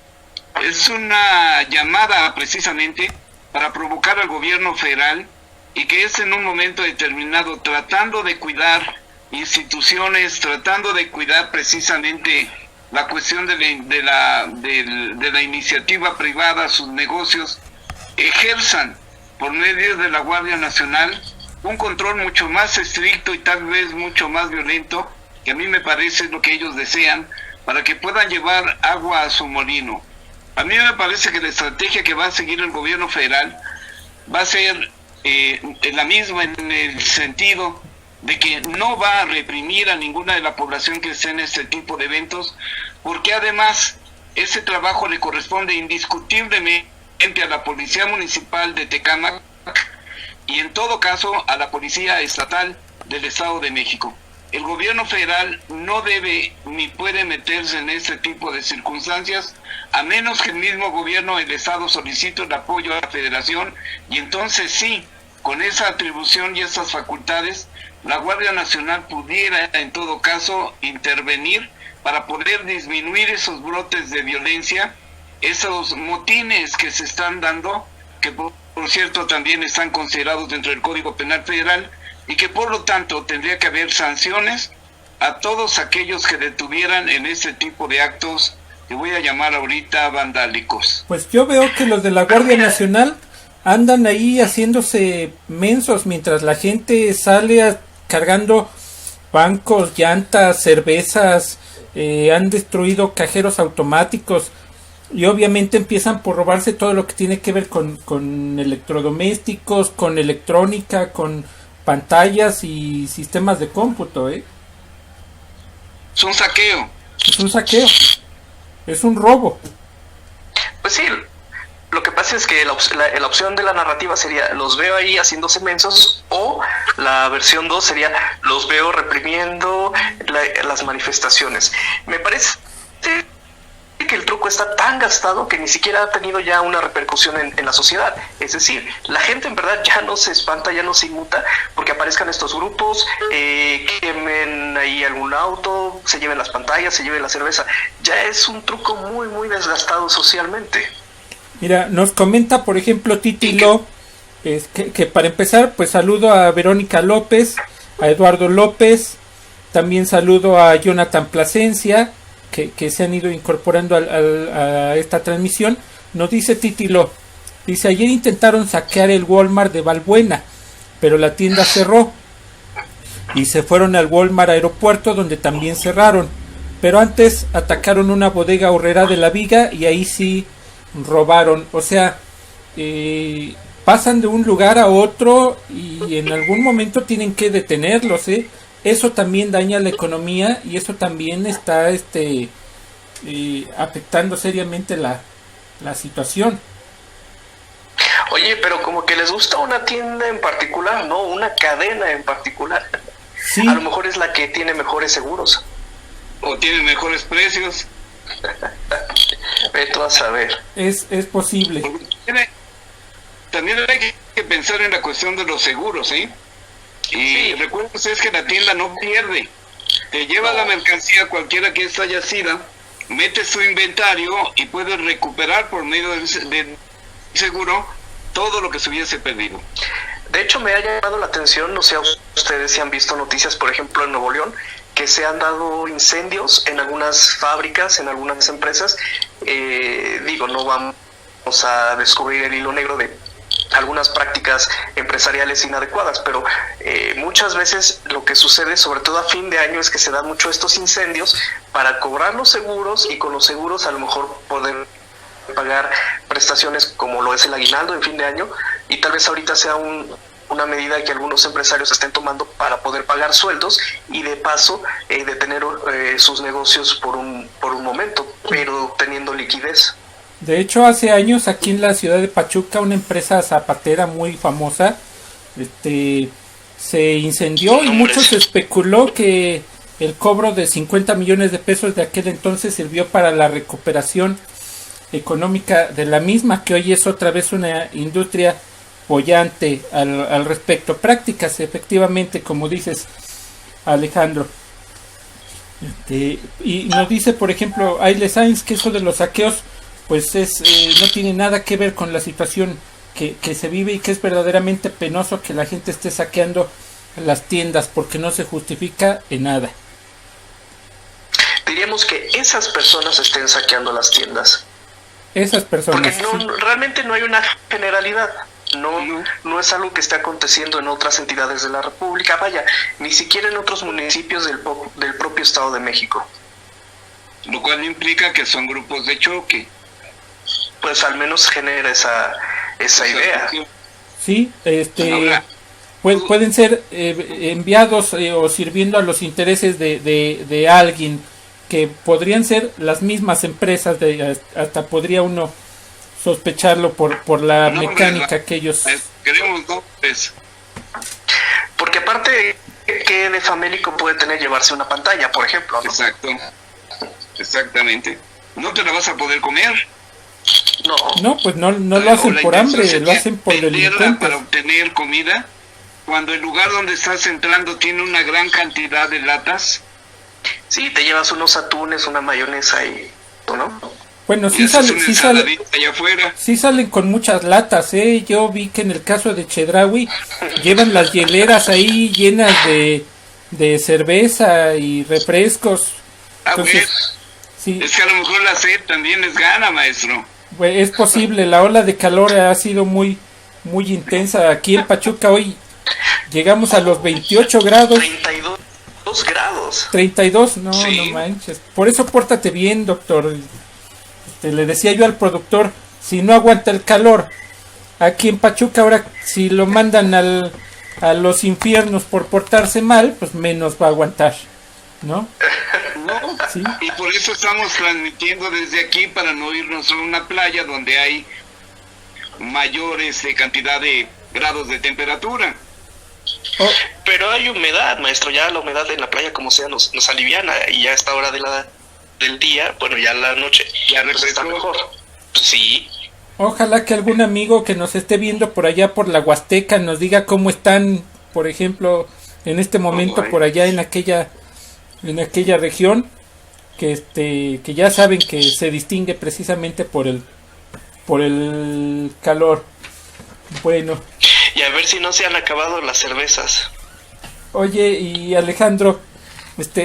Es una llamada precisamente para provocar al gobierno federal, y que es en un momento determinado tratando de cuidar instituciones, tratando de cuidar precisamente la cuestión de la iniciativa privada, sus negocios, ejerzan por medio de la Guardia Nacional un control mucho más estricto y tal vez mucho más violento, que a mí me parece lo que ellos desean, para que puedan llevar agua a su molino. A mí me parece que la estrategia que va a seguir el gobierno federal va a ser la misma, en el sentido de que no va a reprimir a ninguna de la población que esté en este tipo de eventos, porque además ese trabajo le corresponde indiscutiblemente a la Policía Municipal de Tecámac y en todo caso a la Policía Estatal del Estado de México. El gobierno federal no debe ni puede meterse en este tipo de circunstancias, a menos que el mismo gobierno del Estado solicite el apoyo a la Federación, y entonces sí, con esa atribución y esas facultades, la Guardia Nacional pudiera en todo caso intervenir para poder disminuir esos brotes de violencia, esos motines que se están dando, que por cierto también están considerados dentro del Código Penal Federal, y que por lo tanto tendría que haber sanciones a todos aquellos que detuvieran en este tipo de actos que voy a llamar ahorita vandálicos. Pues yo veo que los de la Guardia Nacional andan ahí haciéndose mensos mientras la gente sale cargando bancos, llantas, cervezas, han destruido cajeros automáticos y obviamente empiezan por robarse todo lo que tiene que ver con electrodomésticos, con electrónica, con pantallas y sistemas de cómputo, ¿eh? Es un saqueo. Es un saqueo, es un robo. Pues sí, lo que pasa es que la opción de la narrativa sería los veo ahí haciéndose mensos, o la versión 2 sería los veo reprimiendo las manifestaciones. Me parece que el truco está tan gastado que ni siquiera ha tenido ya una repercusión en la sociedad. Es decir, la gente en verdad ya no se espanta, ya no se inmuta porque aparezcan estos grupos, quemen ahí algún auto, se lleven las pantallas, se lleven la cerveza. Ya es un truco muy, muy desgastado socialmente. Mira, nos comenta, por ejemplo, Titi Lo, que para empezar, pues saludo a Verónica López, a Eduardo López, también saludo a Jonathan Plasencia, que se han ido incorporando a esta transmisión. Nos dice Titi Lo, dice, ayer intentaron saquear el Walmart de Balbuena, pero la tienda cerró, y se fueron al Walmart Aeropuerto, donde también cerraron, pero antes atacaron una bodega horrera de La Viga, y ahí sí robaron. O sea, pasan de un lugar a otro y en algún momento tienen que detenerlos, eso también daña la economía y eso también está afectando seriamente la situación. Oye, pero como que les gusta una tienda en particular, ¿no? Una cadena en particular. Sí. A lo mejor es la que tiene mejores seguros. O tiene mejores precios. Vete a saber. Es posible. También hay que pensar en la cuestión de los seguros, ¿sí? Y Sí. recuerden ustedes que la tienda no pierde. Te lleva la mercancía cualquiera que esta haya sido, metes su inventario y puedes recuperar por medio del seguro todo lo que se hubiese perdido. De hecho, me ha llamado la atención, no sé ustedes si han visto noticias, por ejemplo, en Nuevo León, que se han dado incendios en algunas fábricas, en algunas empresas. No vamos a descubrir el hilo negro de algunas prácticas empresariales inadecuadas, pero muchas veces lo que sucede, sobre todo a fin de año, es que se dan mucho estos incendios para cobrar los seguros y con los seguros a lo mejor poder pagar prestaciones como lo es el aguinaldo en fin de año, y tal vez ahorita sea una medida que algunos empresarios estén tomando para poder pagar sueldos y de paso detener sus negocios por un momento, pero teniendo liquidez. De hecho, hace años aquí en la ciudad de Pachuca, una empresa zapatera muy famosa se incendió y mucho se especuló que el cobro de 50 millones de pesos de aquel entonces sirvió para la recuperación económica de la misma, que hoy es otra vez una industria boyante al respecto. Prácticas, efectivamente, como dices, Alejandro. Y nos dice, por ejemplo, Aile Sainz, que eso de los saqueos pues no tiene nada que ver con la situación que se vive y que es verdaderamente penoso que la gente esté saqueando las tiendas porque no se justifica en nada. Diríamos que esas personas estén saqueando las tiendas. Esas personas. Porque realmente no hay una generalidad. No es algo que esté aconteciendo en otras entidades de la República, vaya, ni siquiera en otros municipios del propio Estado de México. Lo cual implica que son grupos de choque. Pues al menos genera esa idea. Sí, pueden ser enviados o sirviendo a los intereses de alguien, que podrían ser las mismas empresas, hasta podría uno sospecharlo por la mecánica que ellos... Queremos nombres. Porque aparte, ¿qué de famélico puede tener llevarse una pantalla, por ejemplo, ¿no? Exacto, exactamente. No te la vas a poder comer. No, pues no lo hacen por hambre, lo hacen por delincuentes. Para obtener comida, cuando el lugar donde estás entrando tiene una gran cantidad de latas. Sí, te llevas unos atunes, una mayonesa y... ¿no? Bueno, y haces una ensaladita allá afuera. sí salen con muchas latas, ¿eh? Yo vi que en el caso de Chedraui llevan las hieleras ahí llenas de cerveza y refrescos. Entonces, sí, Es que a lo mejor la sed también les gana, maestro. es posible. La ola de calor ha sido muy intensa. Aquí en Pachuca hoy llegamos a los 28 grados. 32 grados. 32, no, Sí. no manches. Por eso pórtate bien, doctor. Le decía yo al productor, si no aguanta el calor, aquí en Pachuca ahora si lo mandan a los infiernos por portarse mal, pues menos va a aguantar, ¿no? No, Sí. y por eso estamos transmitiendo desde aquí para no irnos a una playa donde hay mayores cantidad de grados de temperatura. Oh, Pero hay humedad, maestro, ya la humedad en la playa como sea nos aliviana y ya a esta hora del día, bueno, ya la noche, Ya pues está refrescó. mejor. Sí, ojalá que algún amigo que nos esté viendo por allá por la Huasteca nos diga cómo están, por ejemplo, en este momento por allá en aquella región que ya saben que se distingue precisamente por el calor. Bueno, y a ver si no se han acabado las cervezas. oye, y Alejandro,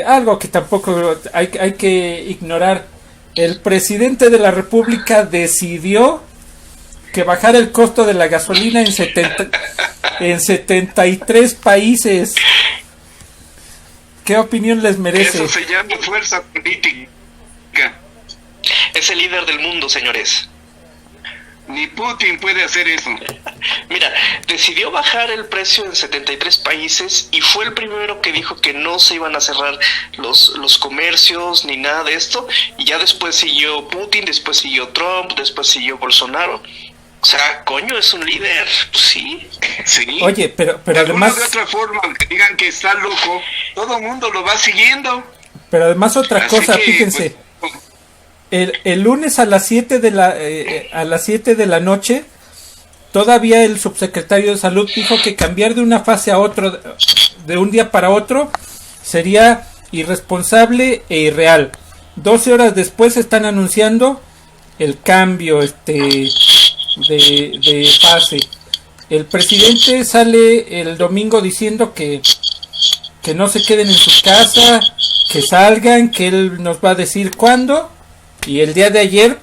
algo que tampoco hay que ignorar. El presidente de la República decidió que bajara el costo de la gasolina en 73 países. ¿Qué opinión les merece? Eso se llama fuerza política. Es el líder del mundo, señores. Ni Putin puede hacer eso. Mira, decidió bajar el precio en 73 países y fue el primero que dijo que no se iban a cerrar los comercios ni nada de esto. Y ya después siguió Putin, después siguió Trump, después siguió Bolsonaro. O sea, coño, es un líder, pues sí. Sí. Oye, pero de alguna además, de otra forma, aunque digan que está loco, todo el mundo lo va siguiendo. otra Así cosa, que, fíjense. pues, El lunes a las 7 de la noche, todavía el subsecretario de Salud dijo que cambiar de una fase a otro, de un día para otro, sería irresponsable e irreal. 12 horas después están anunciando el cambio de fase. El presidente sale el domingo diciendo que no se queden en sus casas, que salgan, que él nos va a decir cuándo. Y el día de ayer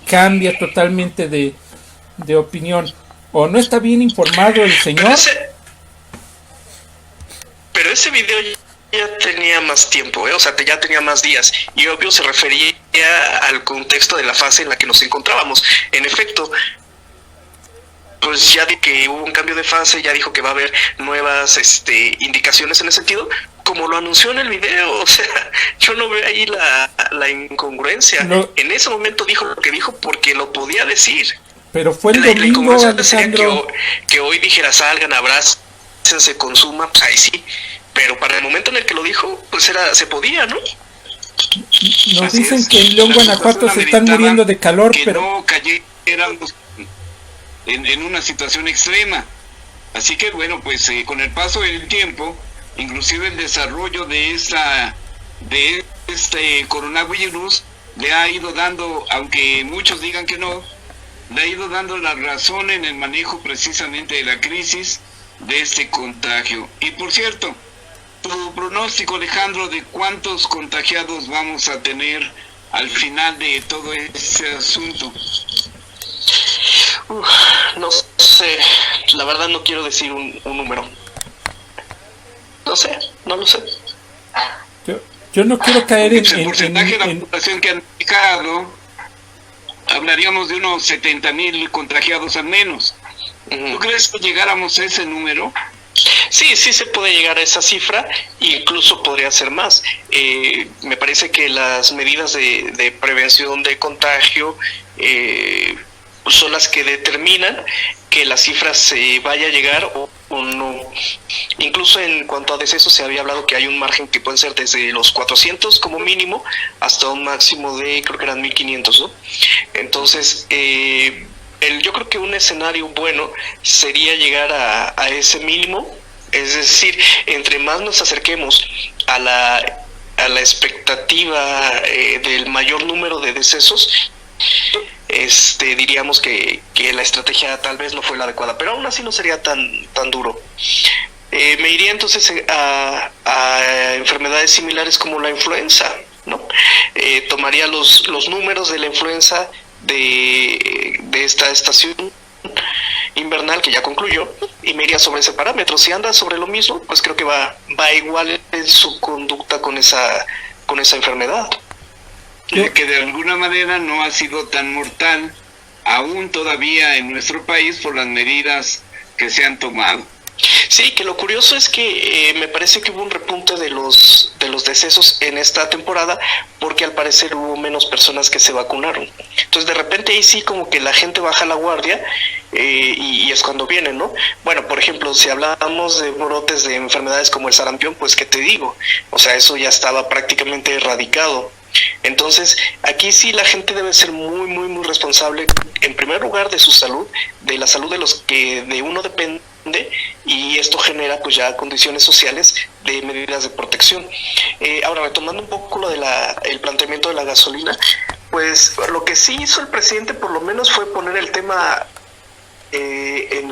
cambia totalmente de opinión. ¿O no está bien informado el señor? Pero ese video ya tenía más tiempo, o sea, ya tenía más días. Y obvio se refería al contexto de la fase en la que nos encontrábamos. En efecto, pues ya dijo que hubo un cambio de fase, ya dijo que va a haber nuevas indicaciones en ese sentido, como lo anunció en el video. O sea, yo no veo ahí la incongruencia. No. En ese momento dijo lo que dijo porque lo podía decir. Pero fue el La domingo, incongruencia sería Alejandro. que hoy dijera salgan, abracen, se consuma, pues ahí sí. Pero para el momento en el que lo dijo, pues se podía, ¿no? Nos así dicen es. que en León, La Guanajuato situación se están ameritaba muriendo de calor, que pero no cayéramos en una situación extrema. Así que bueno, pues con el paso del tiempo, inclusive el desarrollo de este coronavirus le ha ido dando, aunque muchos digan que no, le ha ido dando la razón en el manejo precisamente de la crisis de este contagio. Y por cierto, tu pronóstico, Alejandro, de cuántos contagiados vamos a tener al final de todo este asunto. No sé, la verdad no quiero decir un número. No lo sé. yo no quiero caer Pues el porcentaje de la en población que han indicado, hablaríamos de unos 70,000 contagiados al menos. ¿Tú crees que llegáramos a ese número? Sí se puede llegar a esa cifra, incluso podría ser más. Me parece que las medidas de prevención de contagio son las que determinan que la cifra se vaya a llegar o no. Incluso en cuanto a decesos se había hablado que hay un margen que puede ser desde los 400 como mínimo hasta un máximo de, creo que eran 1500, ¿no? Entonces, yo creo que un escenario bueno sería llegar a ese mínimo, es decir, entre más nos acerquemos a la expectativa del mayor número de decesos, diríamos que la estrategia tal vez no fue la adecuada, pero aún así no sería tan duro. Me iría entonces a enfermedades similares como la influenza, ¿no? Tomaría los números de la influenza de esta estación invernal que ya concluyó y me iría sobre ese parámetro. Si anda sobre lo mismo, pues creo que va igual en su conducta con esa enfermedad. Que de alguna manera no ha sido tan mortal aún todavía en nuestro país por las medidas que se han tomado. Sí, que lo curioso es que me parece que hubo un repunte de los decesos en esta temporada porque al parecer hubo menos personas que se vacunaron. Entonces de repente ahí sí como que la gente baja la guardia y es cuando viene, ¿no? Bueno, por ejemplo, si hablamos de brotes de enfermedades como el sarampión, pues ¿qué te digo? O sea, eso ya estaba prácticamente erradicado. Entonces, aquí sí la gente debe ser muy responsable, en primer lugar, de su salud, de la salud de los que de uno depende, y esto genera pues ya condiciones sociales de medidas de protección. Ahora, retomando un poco lo de el planteamiento de la gasolina, pues lo que sí hizo el presidente por lo menos fue poner el tema en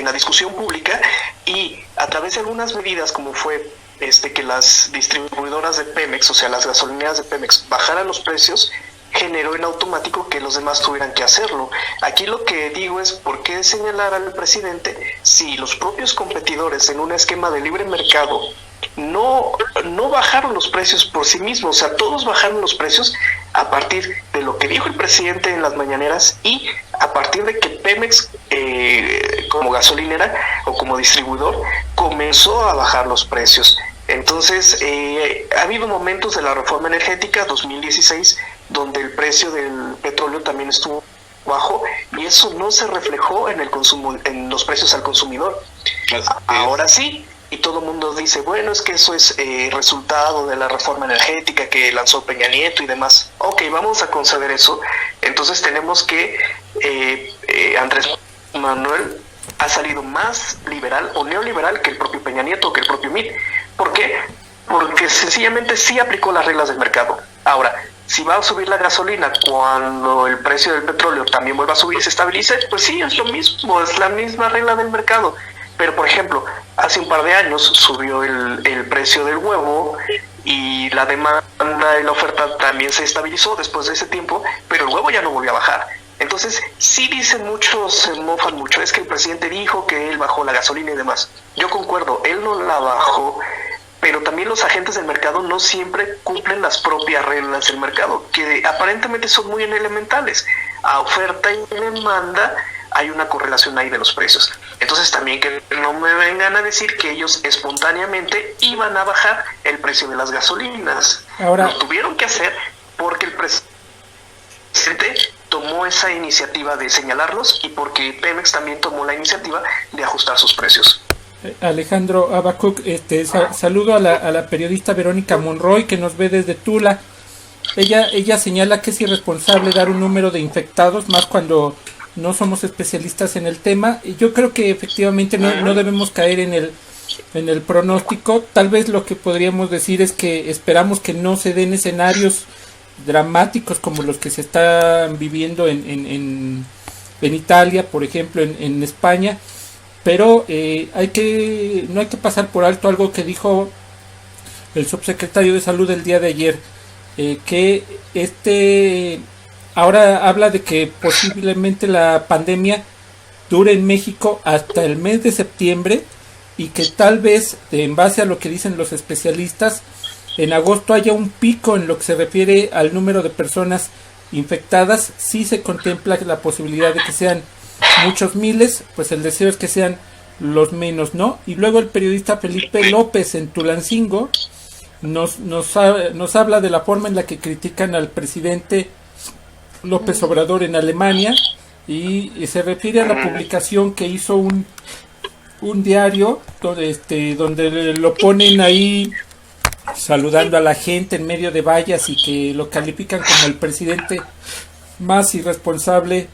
la discusión pública y a través de algunas medidas como fue que las distribuidoras de Pemex, o sea, las gasolineras de Pemex, bajaran los precios, generó en automático que los demás tuvieran que hacerlo. Aquí lo que digo es, ¿por qué señalar al presidente si los propios competidores en un esquema de libre mercado no bajaron los precios por sí mismos? O sea, todos bajaron los precios a partir de lo que dijo el presidente en las mañaneras y a partir de que Pemex, como gasolinera o como distribuidor, comenzó a bajar los precios. Entonces, ha habido momentos de la reforma energética 2016 donde el precio del petróleo también estuvo bajo y eso no se reflejó en el consumo, en los precios al consumidor. Ahora sí, y todo el mundo dice, bueno, es que eso es resultado de la reforma energética que lanzó Peña Nieto y demás. Ok, vamos a conceder eso. Entonces tenemos que Andrés Manuel ha salido más liberal o neoliberal que el propio Peña Nieto, que el propio MIT. ¿Por qué? Porque sencillamente sí aplicó las reglas del mercado. Ahora, si va a subir la gasolina cuando el precio del petróleo también vuelva a subir y se estabilice, pues sí, es lo mismo, es la misma regla del mercado. Pero, por ejemplo, hace un par de años subió el precio del huevo y la demanda y la oferta también se estabilizó después de ese tiempo, pero el huevo ya no volvió a bajar. Entonces, sí dicen muchos, se mofan mucho, es que el presidente dijo que él bajó la gasolina y demás. Yo concuerdo, él no la bajó, pero también los agentes del mercado no siempre cumplen las propias reglas del mercado, que aparentemente son muy elementales. A oferta y demanda hay una correlación ahí de los precios. Entonces también que no me vengan a decir que ellos espontáneamente iban a bajar el precio de las gasolinas. Ahora, lo tuvieron que hacer porque el presidente tomó esa iniciativa de señalarlos y porque Pemex también tomó la iniciativa de ajustar sus precios. Alejandro Abacuc, saludo a la periodista Verónica Monroy que nos ve desde Tula. Ella señala que es irresponsable dar un número de infectados, más cuando no somos especialistas en el tema. Y yo creo que efectivamente no debemos caer en el pronóstico. Tal vez lo que podríamos decir es que esperamos que no se den escenarios dramáticos como los que se están viviendo en Italia, por ejemplo, en España. Pero no hay que pasar por alto algo que dijo el subsecretario de Salud el día de ayer, que ahora habla de que posiblemente la pandemia dure en México hasta el mes de septiembre y que tal vez, en base a lo que dicen los especialistas, en agosto haya un pico en lo que se refiere al número de personas infectadas. Sí se contempla la posibilidad de que sean muchos miles, pues el deseo es que sean los menos, ¿no? Y luego el periodista Felipe López en Tulancingo nos habla de la forma en la que critican al presidente López Obrador en Alemania y se refiere a la publicación que hizo un diario donde lo ponen ahí saludando a la gente en medio de vallas y que lo califican como el presidente más irresponsable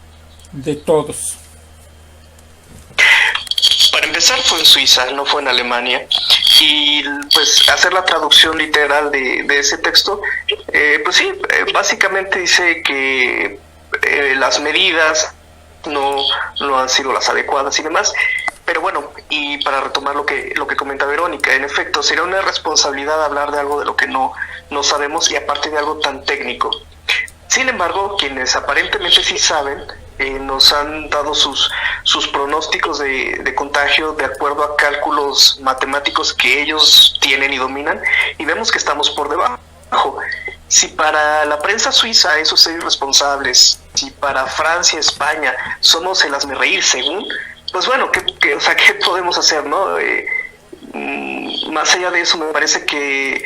de todos. Para empezar, fue en Suiza, no fue en Alemania. y pues hacer la traducción literal de ese texto, pues sí, básicamente dice que las medidas no han sido las adecuadas y demás. Pero bueno, y para retomar lo que comenta Verónica, en efecto, sería una responsabilidad hablar de algo de lo que no sabemos, y aparte de algo tan técnico. Sin embargo, quienes aparentemente sí saben, nos han dado sus pronósticos de contagio de acuerdo a cálculos matemáticos que ellos tienen y dominan, y vemos que estamos por debajo. Si para la prensa suiza esos ser irresponsables, si para Francia, España somos el hazmerreír según, pues bueno, ¿qué podemos hacer, no? Más allá de eso, me parece que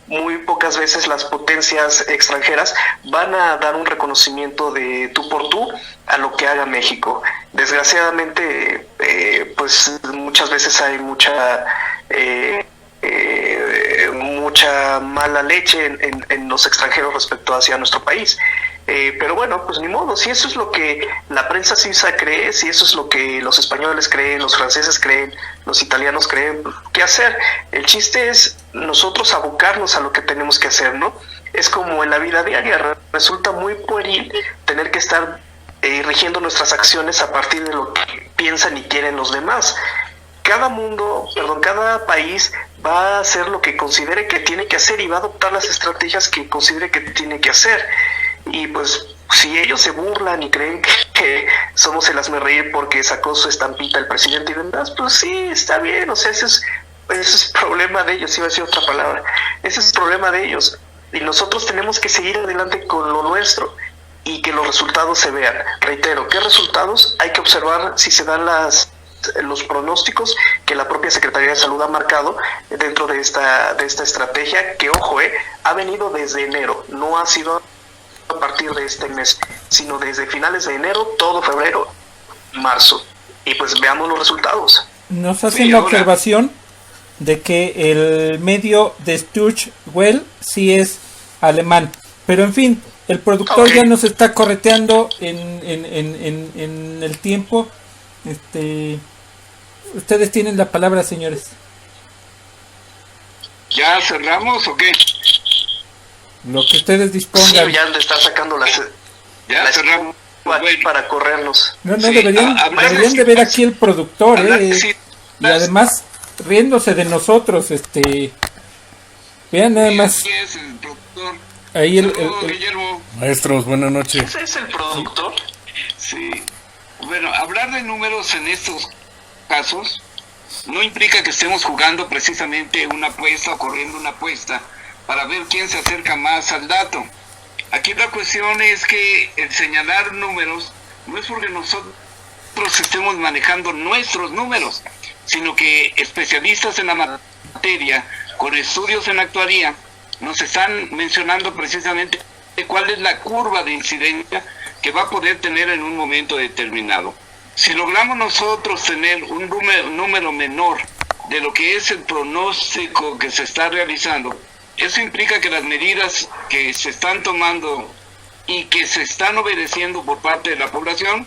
muy pocas veces las potencias extranjeras van a dar un reconocimiento de tú por tú a lo que haga México. Desgraciadamente, pues muchas veces hay mucha mala leche en los extranjeros respecto hacia nuestro país. Pero bueno, pues ni modo, si eso es lo que la prensa suiza cree, si eso es lo que los españoles creen, los franceses creen, los italianos creen, ¿qué hacer? El chiste es nosotros abocarnos a lo que tenemos que hacer, ¿no? Es como en la vida diaria, resulta muy pueril tener que estar rigiendo nuestras acciones a partir de lo que piensan y quieren los demás. Cada país va a hacer lo que considere que tiene que hacer y va a adoptar las estrategias que considere que tiene que hacer. Y pues si ellos se burlan y creen que somos el hazmerreír porque sacó su estampita el presidente y demás, pues sí, está bien, o sea, ese es problema de ellos, iba a decir otra palabra, ese es problema de ellos, y nosotros tenemos que seguir adelante con lo nuestro y que los resultados se vean. Reitero, ¿qué resultados? Hay que observar si se dan los pronósticos que la propia Secretaría de Salud ha marcado dentro de esta estrategia, que ojo, ha venido desde enero, no ha sido a partir de este mes, sino desde finales de enero, todo febrero, marzo, y pues veamos los resultados. Nos hacen la observación de que el medio de Sturchwell sí es alemán, pero en fin, el productor ya nos está correteando en el tiempo. Ustedes tienen la palabra, señores. ¿Ya cerramos o qué? Lo que ustedes dispongan. Sí, ya le está sacando la cerramos para corrernos. No, sí, deberían de ver aquí el productor, y además riéndose de nosotros, vean nada más. Es el productor. Ahí el Guillermo. Maestros, buenas noches. ¿Ese es el productor? Sí. Bueno, hablar de números en estos casos no implica que estemos jugando precisamente una apuesta o corriendo una apuesta para ver quién se acerca más al dato. Aquí la cuestión es que el señalar números no es porque nosotros estemos manejando nuestros números, sino que especialistas en la materia, con estudios en actuaría, nos están mencionando precisamente cuál es la curva de incidencia que va a poder tener en un momento determinado. Si logramos nosotros tener un número menor de lo que es el pronóstico que se está realizando, eso implica que las medidas que se están tomando y que se están obedeciendo por parte de la población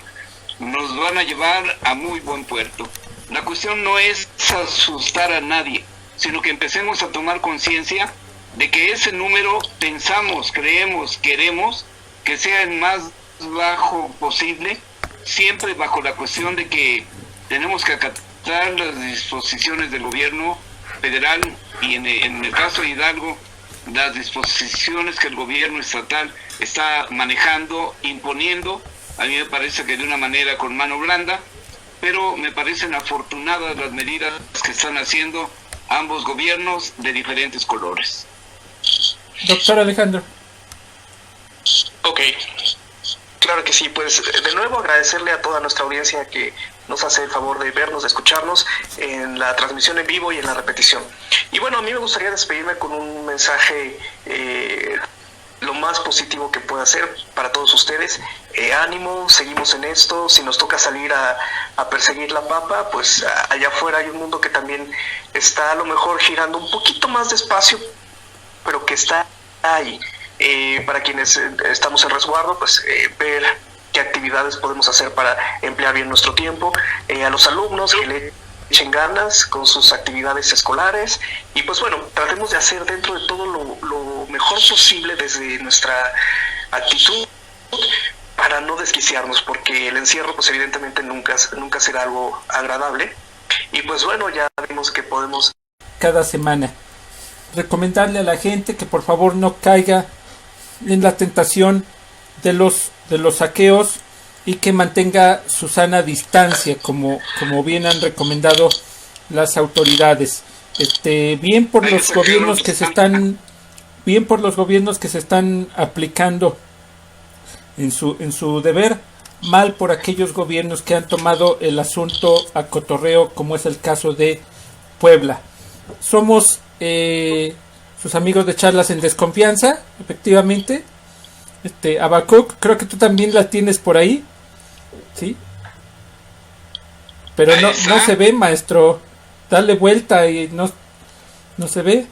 nos van a llevar a muy buen puerto. La cuestión no es asustar a nadie, sino que empecemos a tomar conciencia de que ese número pensamos, creemos, queremos que sea el más bajo posible, siempre bajo la cuestión de que tenemos que acatar las disposiciones del gobierno federal y en el caso de Hidalgo, las disposiciones que el gobierno estatal está manejando, imponiendo, a mí me parece que de una manera con mano blanda, pero me parecen afortunadas las medidas que están haciendo ambos gobiernos de diferentes colores. Doctor Alejandro. Ok, claro que sí, pues de nuevo agradecerle a toda nuestra audiencia que nos hace el favor de vernos, de escucharnos en la transmisión en vivo y en la repetición. Y bueno, a mí me gustaría despedirme con un mensaje lo más positivo que pueda ser para todos ustedes. Ánimo, seguimos en esto. Si nos toca salir a perseguir la papa, pues allá afuera hay un mundo que también está a lo mejor girando un poquito más despacio, pero que está ahí. Para quienes estamos en resguardo, pues ver qué actividades podemos hacer para emplear bien nuestro tiempo. A los alumnos que le echen ganas con sus actividades escolares y pues bueno, tratemos de hacer dentro de todo lo mejor posible desde nuestra actitud para no desquiciarnos, porque el encierro pues evidentemente nunca será algo agradable y pues bueno, ya vimos que podemos cada semana. Recomendarle a la gente que por favor no caiga en la tentación de los saqueos y que mantenga su sana distancia, como bien han recomendado las autoridades. Bien por los gobiernos que se están aplicando en su deber, mal por aquellos gobiernos que han tomado el asunto a cotorreo, como es el caso de Puebla. Somos sus amigos de Charlas en Desconfianza, efectivamente. Habacuc, creo que tú también la tienes por ahí, ¿sí? Pero no se ve, maestro. Dale vuelta y no se ve.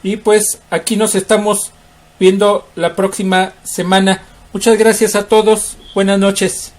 Y pues aquí nos estamos viendo la próxima semana. Muchas gracias a todos. Buenas noches.